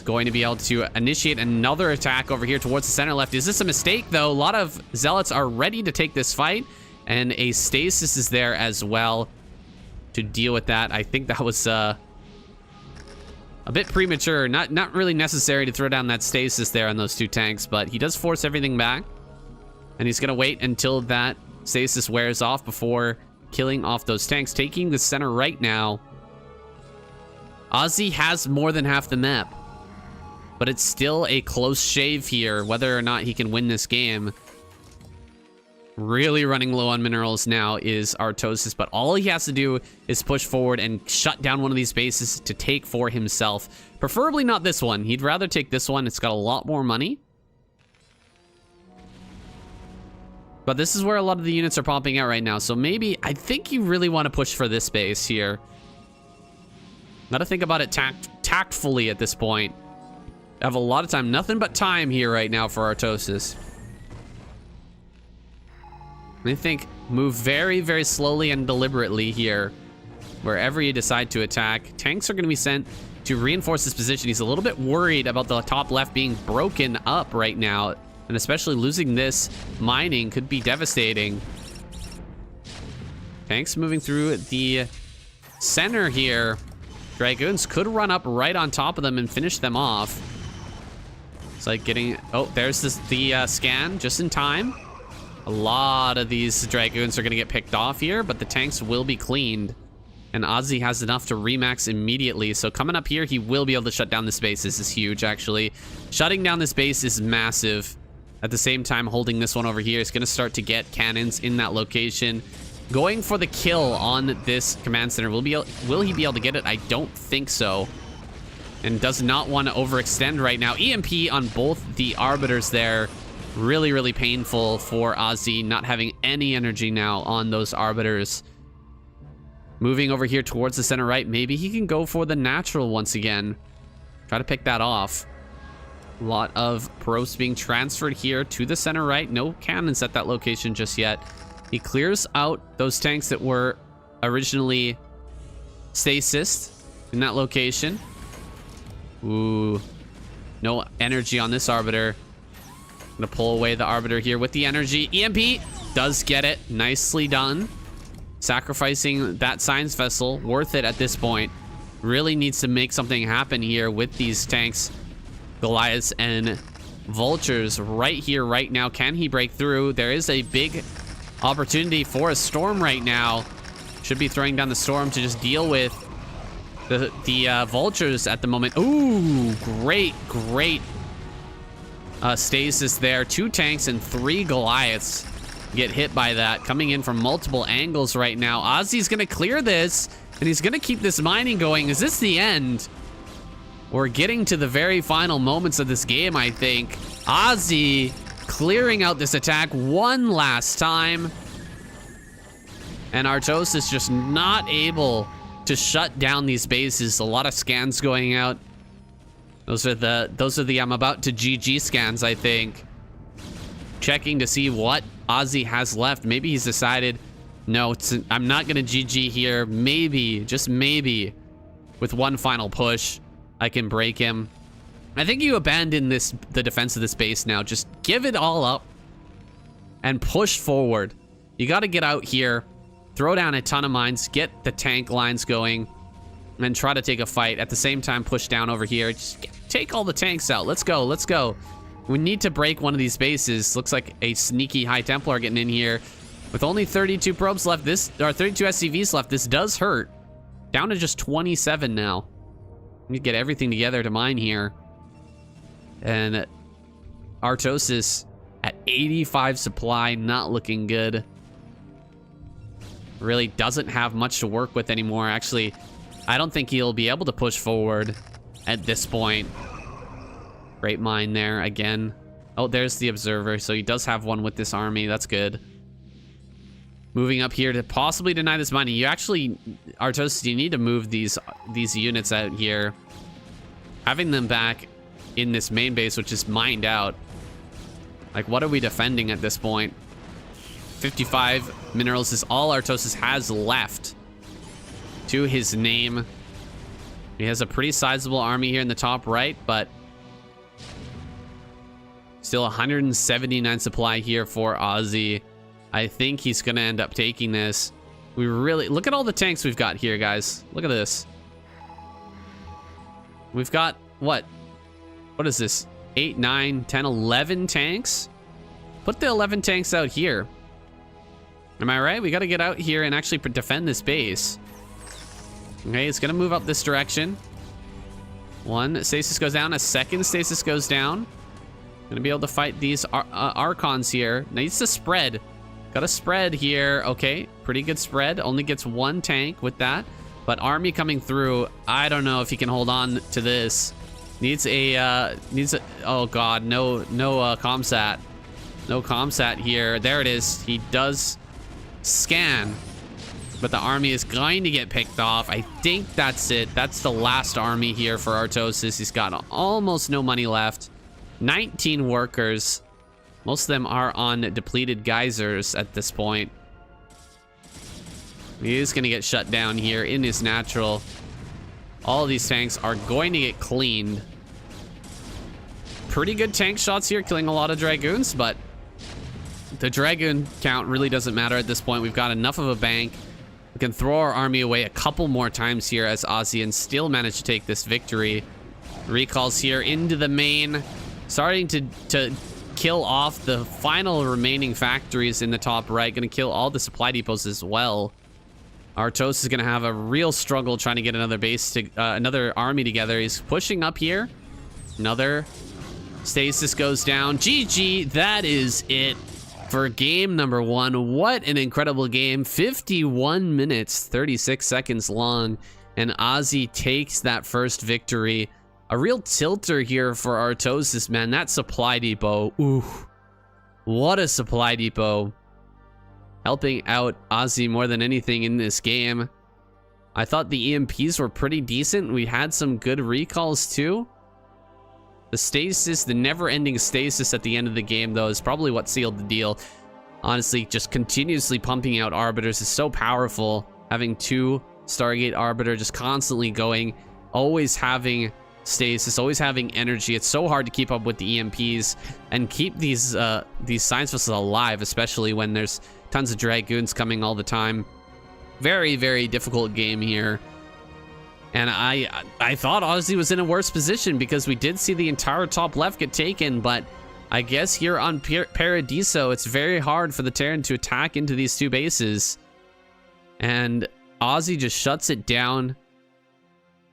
Going to be able to initiate another attack over here towards the center left. Is this a mistake, though? A lot of zealots are ready to take this fight, and a stasis is there as well to deal with that. I think that was a bit premature. Not really necessary to throw down that stasis there on those two tanks, but he does force everything back, and he's going to wait until that stasis wears off before killing off those tanks. Taking the center right now. Azhi has more than half the map. But it's still a close shave here, whether or not he can win this game. Really running low on minerals now is Artosis, but all he has to do is push forward and shut down one of these bases to take for himself. Preferably not this one. He'd rather take this one. It's got a lot more money. But this is where a lot of the units are popping out right now. So maybe, I think you really want to push for this base here. Gotta think about it tactfully at this point. I have a lot of time. Nothing but time here right now for Artosis. I think move very, very slowly and deliberately here. Wherever you decide to attack. Tanks are going to be sent to reinforce this position. He's a little bit worried about the top left being broken up right now. And especially losing this mining could be devastating. Tanks moving through the center here. Dragoons could run up right on top of them and finish them off. It's like getting... Oh, there's the scan just in time. A lot of these Dragoons are going to get picked off here, but the tanks will be cleaned. And Azhi has enough to remax immediately. So coming up here, he will be able to shut down this base. This is huge, actually. Shutting down this base is massive. At the same time, holding this one over here is going to start to get cannons in that location. Going for the kill on this command center. Will he be able to get it? I don't think so. And does not want to overextend right now. EMP on both the Arbiters there. Really, really painful for Azhi, not having any energy now on those Arbiters. Moving over here towards the center right. Maybe he can go for the natural once again. Try to pick that off. A lot of probes being transferred here to the center right. No cannons at that location just yet. He clears out those tanks that were originally stasis in that location. Ooh. No energy on this Arbiter. Gonna pull away the Arbiter here with the energy. EMP does get it. Nicely done. Sacrificing that science vessel. Worth it at this point. Really needs to make something happen here with these tanks. Goliaths and Vultures right here, right now. Can he break through? There is a big opportunity for a storm right now. Should be throwing down the storm to just deal with the Vultures at the moment. Ooh, great stasis there. 2 tanks and 3 Goliaths get hit by that. Coming in from multiple angles right now. Azhi's gonna clear this, and he's gonna keep this mining going. Is this the end? We're getting to the very final moments of this game, I think. Azhi clearing out this attack one last time. And Artosis just not able to shut down these bases. A lot of scans going out. Those are the I'm about to GG scans, I think. Checking to see what Azhi has left. Maybe he's decided, no, I'm not gonna GG here. Maybe, just maybe, with one final push, I can break him. I think you abandon the defense of this base now. Just give it all up and push forward. You got to get out here, throw down a ton of mines, get the tank lines going, and try to take a fight. At the same time, push down over here. Just take all the tanks out. Let's go. Let's go. We need to break one of these bases. Looks like a sneaky High Templar getting in here. With only 32 probes left, or 32 SCVs left, this does hurt. Down to just 27 now. We get everything together to mine here. And Artosis at 85 supply, not looking good. Really doesn't have much to work with anymore. Actually, I don't think he'll be able to push forward at this point. Great mine there again. Oh, there's the observer. So he does have one with this army. That's good. moving up here to possibly deny this mining. You actually, Artosis, you need to move these units out here. Having them back in this main base, which is mined out. Like, what are we defending at this point? 55 minerals is all Artosis has left to his name. He has a pretty sizable army here in the top right, but still 179 supply here for Azhi. I think he's gonna end up taking this. We really look at all the tanks we've got here, guys. Look at this. We've got what is this? 8, 9, 10, 11 tanks? Put the 11 tanks out here. Am I right? We got to get out here and actually defend this base. Okay, it's gonna move up this direction. One stasis goes down, a second stasis goes down. Gonna be able to fight these Archons here. Needs to spread. Got a spread here. Okay, pretty good spread. Only gets one tank with that. But army coming through. I don't know if he can hold on to this. Needs a oh god, no comsat. No comsat here. There it is. He does scan. But the army is going to get picked off. I think that's it. That's the last army here for Artosis. He's got almost no money left. 19 workers. Most of them are on depleted geysers at this point. He is going to get shut down here in his natural. All of these tanks are going to get cleaned. Pretty good tank shots here, killing a lot of Dragoons, but the Dragoon count really doesn't matter at this point. We've got enough of a bank. We can throw our army away a couple more times here as Azhi and still manage to take this victory. Recalls here into the main. Starting to kill off the final remaining factories in the top right. Going to kill all the supply depots as well. Artosis is going to have a real struggle trying to get another base to another army together. He's pushing up here. Another stasis goes down. GG. That is it for game number 1. What an incredible game. 51 minutes, 36 seconds long. And Azhi takes that first victory. A real tilter here for Artosis, man. That supply depot. Ooh. What a supply depot. Helping out Azhi more than anything in this game. I thought the EMPs were pretty decent. We had some good recalls too. The stasis, the never-ending stasis at the end of the game, though, is probably what sealed the deal. Honestly, just continuously pumping out Arbiters is so powerful. Having 2 Stargate Arbiter just constantly going. Always having stasis, always having energy. It's so hard to keep up with the EMPs and keep these science vessels alive, especially when there's tons of Dragoons coming all the time. Very, very difficult game here. And I thought Azhi was in a worse position because we did see the entire top left get taken, but I guess here on Paradiso, it's very hard for the Terran to attack into these 2 bases. And Azhi just shuts it down,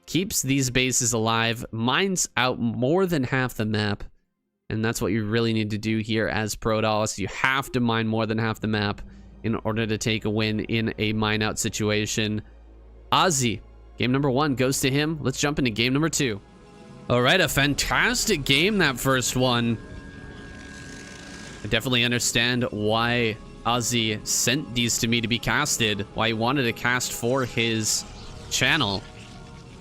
keeps these bases alive, mines out more than half the map. And that's what you really need to do here as Protoss. You have to mine more than half the map in order to take a win in a mine out situation. Azhi, game number 1 goes to him. Let's jump into game number 2. All right, a fantastic game, that first one. I definitely understand why Azhi sent these to me to be casted, why he wanted to cast for his channel.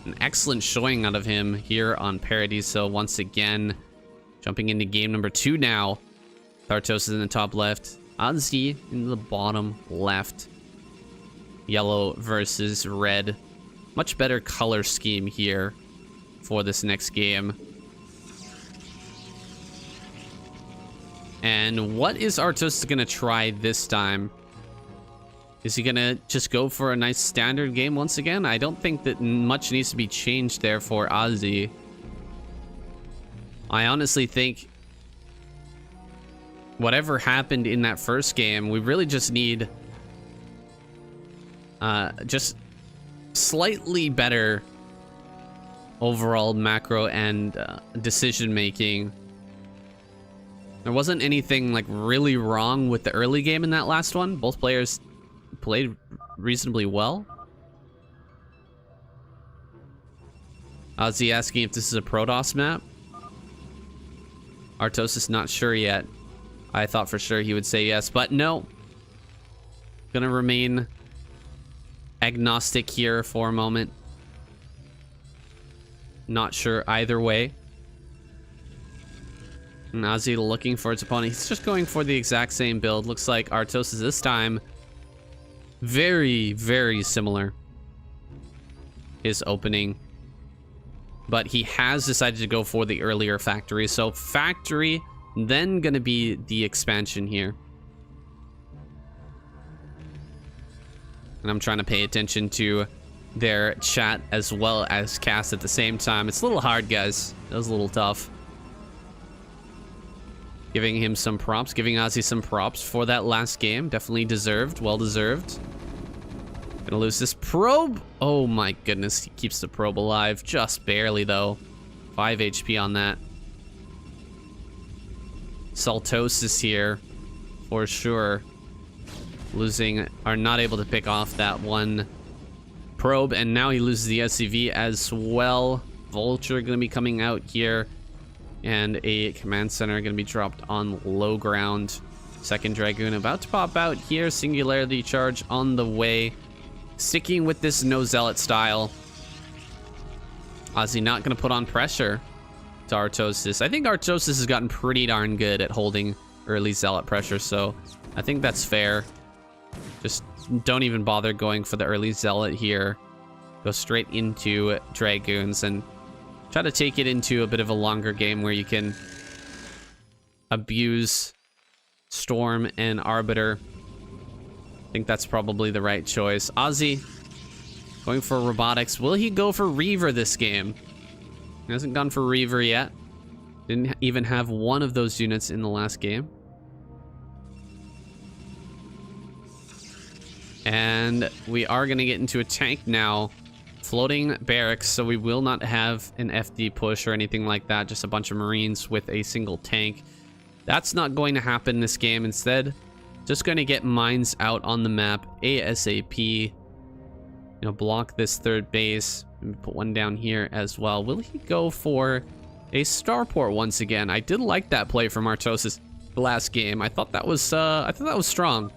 An excellent showing out of him here on Paradiso once again. Jumping into game number 2 now. Artosis in the top left. Azhi in the bottom left. Yellow versus red. Much better color scheme here for this next game. And what is Artosis going to try this time? Is he going to just go for a nice standard game once again? I don't think that much needs to be changed there for Azhi. I honestly think whatever happened in that first game, we really just need just slightly better overall macro and decision making. There wasn't anything like really wrong with the early game in that last one. Both players played reasonably well. Azhi asking if this is a Protoss map. Artosis not sure yet. I thought for sure he would say yes, but no. Gonna remain agnostic here for a moment. Not sure either way. And Azhi looking for its opponent. He's just going for the exact same build. Looks like Artosis this time. Very, very similar. His opening. But he has decided to go for the earlier factory. So factory, then gonna be the expansion here. And I'm trying to pay attention to their chat as well as cast at the same time. It's a little hard, guys. That was a little tough. Giving him some props, giving Azhi some props for that last game. Definitely deserved, well deserved. Gonna lose this probe. Oh my goodness, he keeps the probe alive. Just barely though. 5 HP on that. Artosis here, for sure. Losing, are not able to pick off that one probe, and now he loses the SCV as well. Vulture gonna be coming out here, and a command center gonna be dropped on low ground. Second Dragoon about to pop out here. Singularity charge on the way. Sticking with this no zealot style. Azhi not gonna put on pressure to Artosis. I think Artosis has gotten pretty darn good at holding early zealot pressure, so I think that's fair. Just don't even bother going for the early zealot here. Go straight into Dragoons and try to take it into a bit of a longer game where you can abuse Storm and Arbiter. I think that's probably the right choice. Azhi going for robotics. Will he go for Reaver this game? He hasn't gone for Reaver yet. Didn't even have one of those units in the last game. And we are going to get into a tank now. Floating barracks, so we will not have an FD push or anything like that. Just a bunch of Marines with a single tank. That's not going to happen this game. Instead, just going to get mines out on the map ASAP. You know, block this third base. Maybe put one down here as well. Will he go for a starport once again? I did like that play from Artosis last game. I thought that was strong.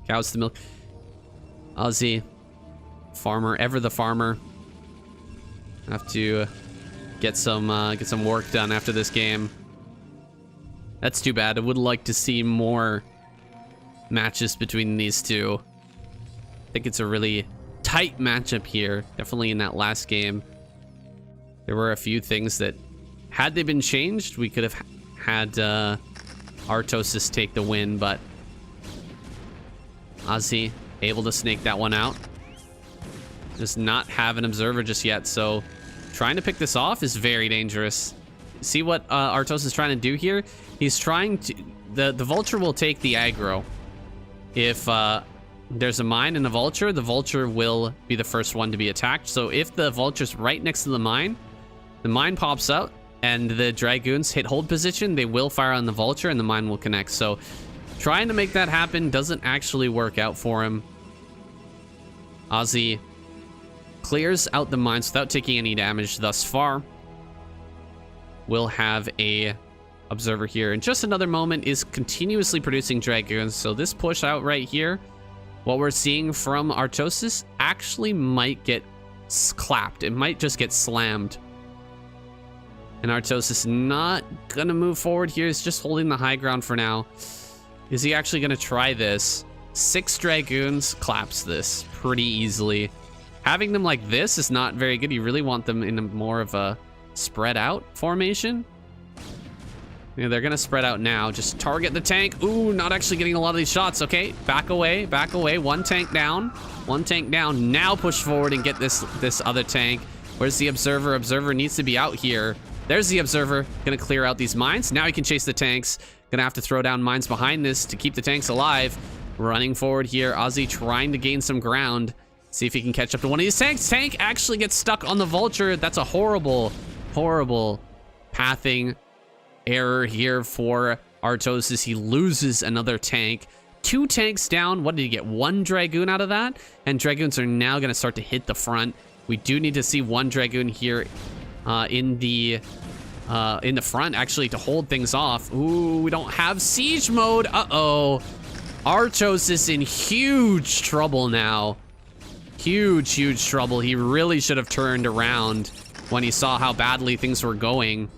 Cows to milk. Azhi, farmer, ever the farmer. Have to get some work done after this game. That's too bad. I would like to see more matches between these two. I think it's a really tight matchup here. Definitely in that last game, there were a few things that, had they been changed, we could have had Artosis take the win, but Azhi able to snake that one out. Does not have an observer just yet, so trying to pick this off is very dangerous. See what Artosis is trying to do here? He's trying to... The Vulture will take the aggro. If there's a mine and a Vulture, the Vulture will be the first one to be attacked. So if the Vulture's right next to the mine pops out, and the Dragoons hit hold position, they will fire on the Vulture, and the mine will connect. So trying to make that happen doesn't actually work out for him. Azhi clears out the mines without taking any damage thus far. We'll have a observer here in just another moment. Is continuously producing Dragoons. So this push out right here, what we're seeing from Artosis actually might get clapped. It might just get slammed. And Artosis not gonna move forward here. He's just holding the high ground for now. Is he actually gonna try this? 6 Dragoons claps this pretty easily. Having them like this is not very good. You really want them in a more of a spread out formation. Yeah, they're gonna spread out now. Just target the tank. Ooh, not actually getting a lot of these shots. Okay, back away, back away. One tank down, one tank down. Now push forward and get this other tank. Where's the observer? Observer needs to be out here. There's the observer. Gonna clear out these mines. Now he can chase the tanks. Gonna have to throw down mines behind this to keep the tanks alive. Running forward here. Azhi trying to gain some ground. See if he can catch up to one of these tanks. Tank actually gets stuck on the Vulture. That's a horrible, horrible pathing error here for Artosis. He loses another tank. 2 tanks down. What did he get? 1 Dragoon out of that? And Dragoons are now going to start to hit the front. We do need to see 1 Dragoon here in the front, actually, to hold things off. Ooh, we don't have siege mode. Uh-oh. Artosis in huge trouble now. Huge trouble. He really should have turned around when he saw how badly things were going.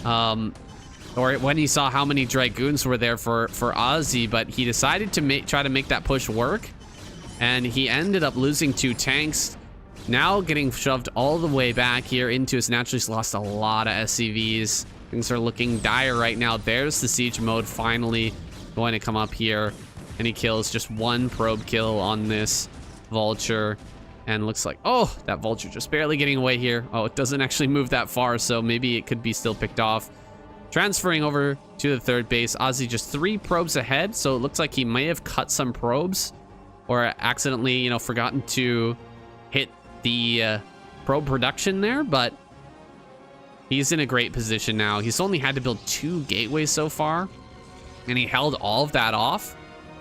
Or when he saw how many Dragoons were there for Azhi, but he decided to try to make that push work. And he ended up losing 2 tanks. Now getting shoved all the way back here into his naturally. He's lost a lot of SCVs. Things are looking dire right now. There's the siege mode finally going to come up here. And he kills just 1 probe kill on this vulture. And looks like, oh, that vulture just barely getting away here. Oh, it doesn't actually move that far, so maybe it could be still picked off. Transferring over to the 3rd base. Azhi just 3 probes ahead, so it looks like he may have cut some probes. Or accidentally, you know, forgotten to hit the probe production there, but he's in a great position now. He's only had to build 2 gateways so far, and he held all of that off.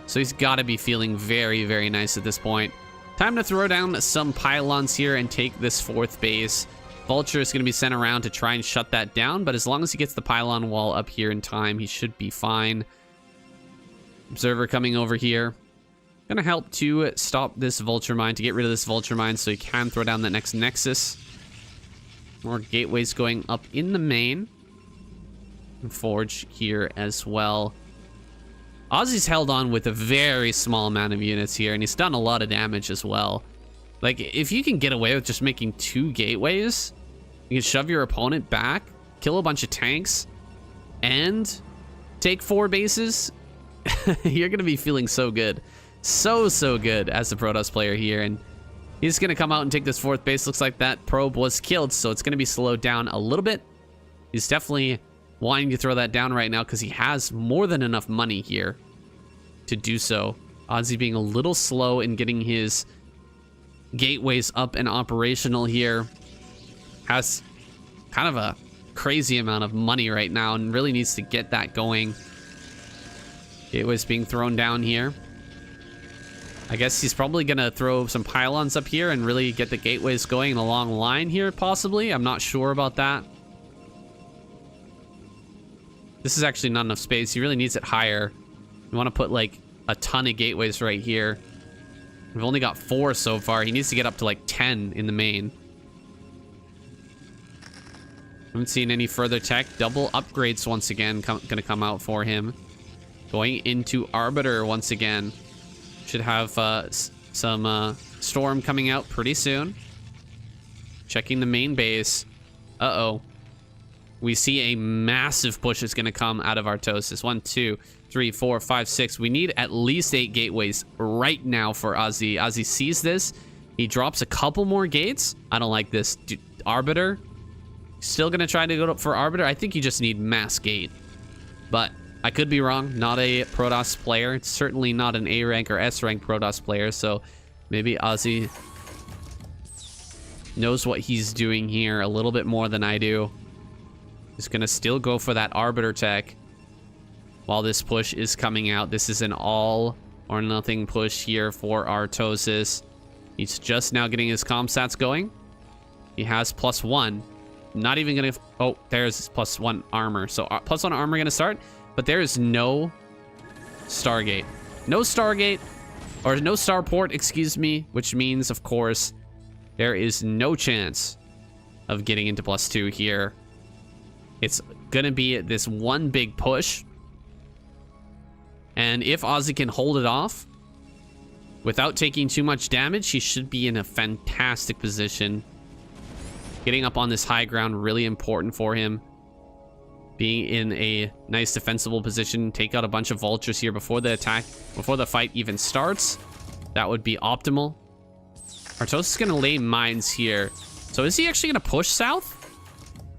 So he's got to be feeling very nice at this point. Time to throw down some pylons here and take this 4th base. Vulture is going to be sent around to try and shut that down, but as long as he gets the pylon wall up here in time, he should be fine. Observer coming over here. Gonna help to stop this vulture mine, to get rid of this vulture mine so he can throw down that next nexus. More gateways going up in the main. And forge here as well. Azhi's held on with a very small amount of units here, and he's done a lot of damage as well. Like, if you can get away with just making 2 gateways, you can shove your opponent back, kill a bunch of tanks, and take 4 bases, you're gonna be feeling so good. So good as a Protoss player here, and he's gonna come out and take this 4th base. Looks like that probe was killed, so it's gonna be slowed down a little bit. He's definitely wanting to throw that down right now because he has more than enough money here to do so. Azhi being a little slow in getting his gateways up and operational here. Has kind of a crazy amount of money right now and really needs to get that going. Gateways being thrown down here. I guess he's probably gonna throw some pylons up here and really get the gateways going in a long line here, possibly. I'm not sure about that. This is actually not enough space. He really needs it higher. You want to put like a ton of gateways right here. We've only got 4 so far. He needs to get up to like 10 in the main. Haven't seen any further tech. Double upgrades once again gonna come out for him. Going into Arbiter once again. Should have some Storm coming out pretty soon. Checking the main base. Uh-oh. We see a massive push is going to come out of Artosis. 1, 2, 3, 4, 5, 6. We need at least 8 gateways right now for Azhi. Azhi sees this. He drops a couple more gates. I don't like this. Arbiter. Still going to try to go up for Arbiter. I think you just need mass gate. But I could be wrong. Not a Protoss player. It's certainly not an A rank or S rank Protoss player. So maybe Azhi knows what he's doing here a little bit more than I do. He's going to still go for that Arbiter tech while this push is coming out. This is an all or nothing push here for Artosis. He's just now getting his comsats going. He has +1. Not even going to... Oh, there's +1 armor. So +1 armor going to start. But there is no Stargate. No Stargate. Or no Starport, excuse me. Which means, of course, there is no chance of getting into +2 here. It's going to be this one big push. And if Azhi can hold it off without taking too much damage, he should be in a fantastic position. Getting up on this high ground, really important for him. Being in a nice defensible position. Take out a bunch of vultures here before the attack, before the fight even starts. That would be optimal. Artosis is going to lay mines here. So is he actually going to push south?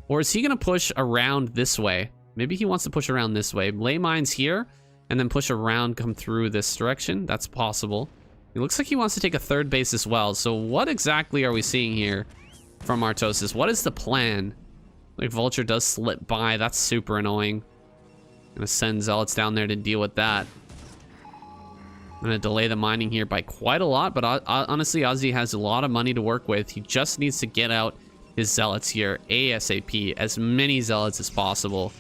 Or is he going to push around this way? Maybe he wants to push around this way. Lay mines here, and then push around, come through this direction. That's possible. It looks like he wants to take a 3rd base as well. So what exactly are we seeing here from Artosis? What is the plan? Like, Vulture does slip by. That's super annoying. Gonna send Zealots down there to deal with that. I'm gonna delay the mining here by quite a lot, but honestly, Azhi has a lot of money to work with. He just needs to get out his Zealots here ASAP, as many Zealots as possible,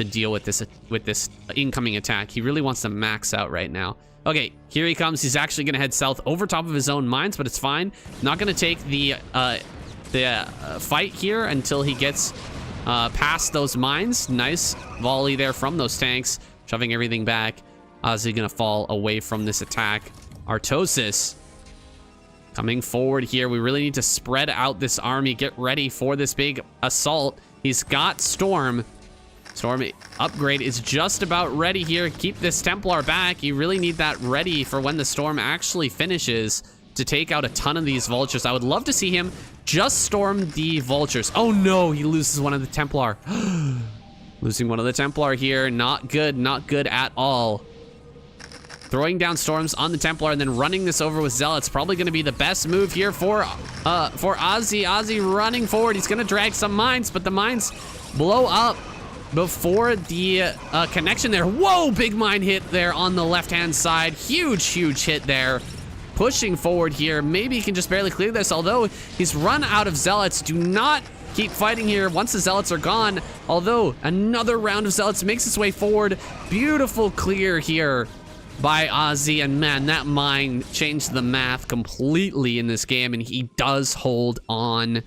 to deal with this incoming attack. He really wants to max out right now. Okay, here he comes. He's actually going to head south over top of his own mines, but it's fine. Not going to take the fight here until he gets past those mines. Nice volley there from those tanks, shoving everything back. Azhi going to fall away from this attack. Artosis coming forward here. We really need to spread out this army. Get ready for this big assault. He's got Storm. Storm upgrade is just about ready here. Keep this Templar back. You really need that ready for when the Storm actually finishes to take out a ton of these Vultures. I would love to see him just storm the Vultures. Oh no, he loses one of the Templar. Losing one of the Templar here. Not good, not good at all. Throwing down Storms on the Templar and then running this over with Zealots. Probably going to be the best move here for Azhi. Azhi running forward. He's going to drag some mines, but the mines blow up before the connection there. Whoa, big mine hit there on the left-hand side. Huge, huge hit there. Pushing forward here. Maybe he can just barely clear this, although he's run out of Zealots. Do not keep fighting here once the Zealots are gone. Although another round of Zealots makes its way forward. Beautiful clear here by Azhi, and man, that mine changed the math completely in this game, and he does hold on.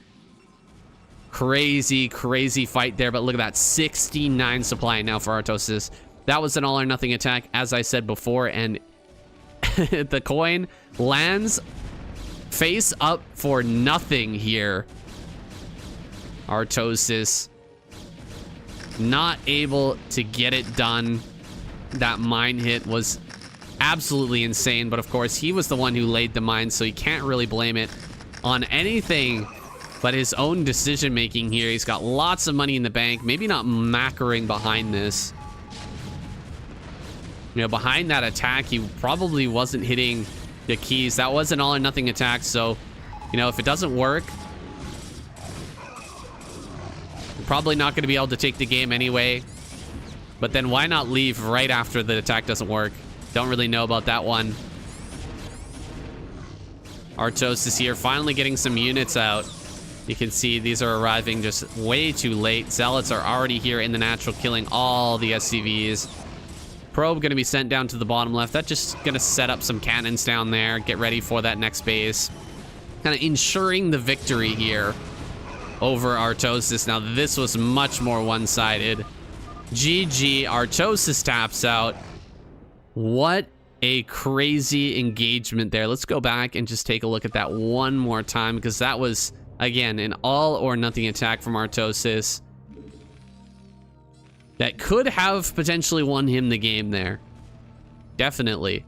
Crazy, crazy fight there, but look at that, 69 supply now for Artosis. That was an all or nothing attack, as I said before, and the coin lands face up for nothing here. Artosis not able to get it done. That mine hit was absolutely insane, but of course he was the one who laid the mine, so you can't really blame it on anything but his own decision making here. He's got lots of money in the bank, maybe not macroing behind this. You know, behind that attack, he probably wasn't hitting the keys. That was an all or nothing attack, so you know, if it doesn't work, you're probably not going to be able to take the game anyway. But then why not leave right after the attack doesn't work? Don't really know about that one. Artosis here, finally getting some units out. You can see these are arriving just way too late. Zealots are already here in the natural, killing all the SCVs. Probe going to be sent down to the bottom left. That's just going to set up some cannons down there. Get ready for that next base. Kind of ensuring the victory here over Artosis. Now, this was much more one-sided. GG, Artosis taps out. What a crazy engagement there. Let's go back and just take a look at that one more time, because that was, again, an all or nothing attack from Artosis that could have potentially won him the game there. Definitely.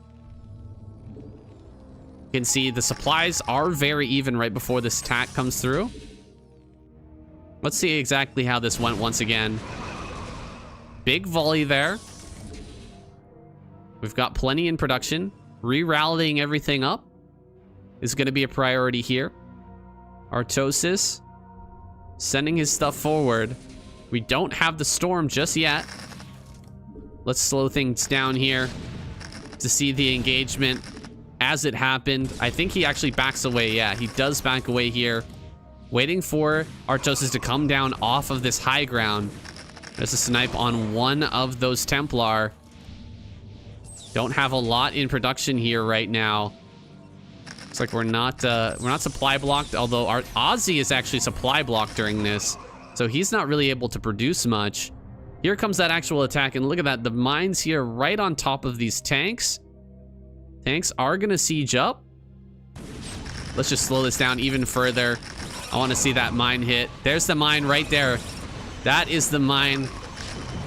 You can see the supplies are very even right before this attack comes through. Let's see exactly how this went once again. Big volley there. We've got plenty in production. Re-rallying everything up is going to be a priority here. Artosis sending his stuff forward. We don't have the storm just yet. Let's slow things down here to see the engagement as it happened. I think he actually backs away. Yeah, he does back away here. Waiting for Artosis to come down off of this high ground. There's a snipe on one of those Templar. Don't have a lot in production here right now. Looks like we're not supply blocked, although our Azhi is actually supply blocked during this, so he's not really able to produce much. Here comes that actual attack, and look at that, the mines here right on top of these tanks. Tanks are gonna siege up. Let's just slow this down even further. I want to see that mine hit. There's the mine right there. That is the mine.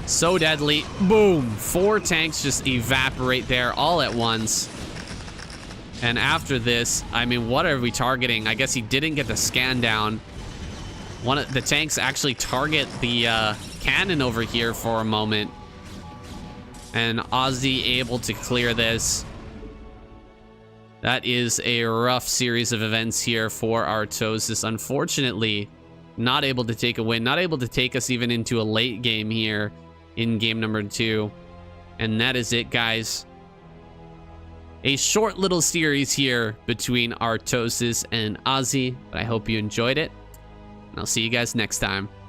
So deadly. Boom. 4 tanks just evaporate there all at once. And after this, I mean, what are we targeting? I guess he didn't get the scan down. One of the tanks actually target the cannon over here for a moment. And Azhi able to clear this. That is a rough series of events here for Artosis. Unfortunately, not able to take a win. Not able to take us even into a late game here in game number 2. And that is it, guys. A short little series here between Artosis and Azhi, but I hope you enjoyed it. And I'll see you guys next time.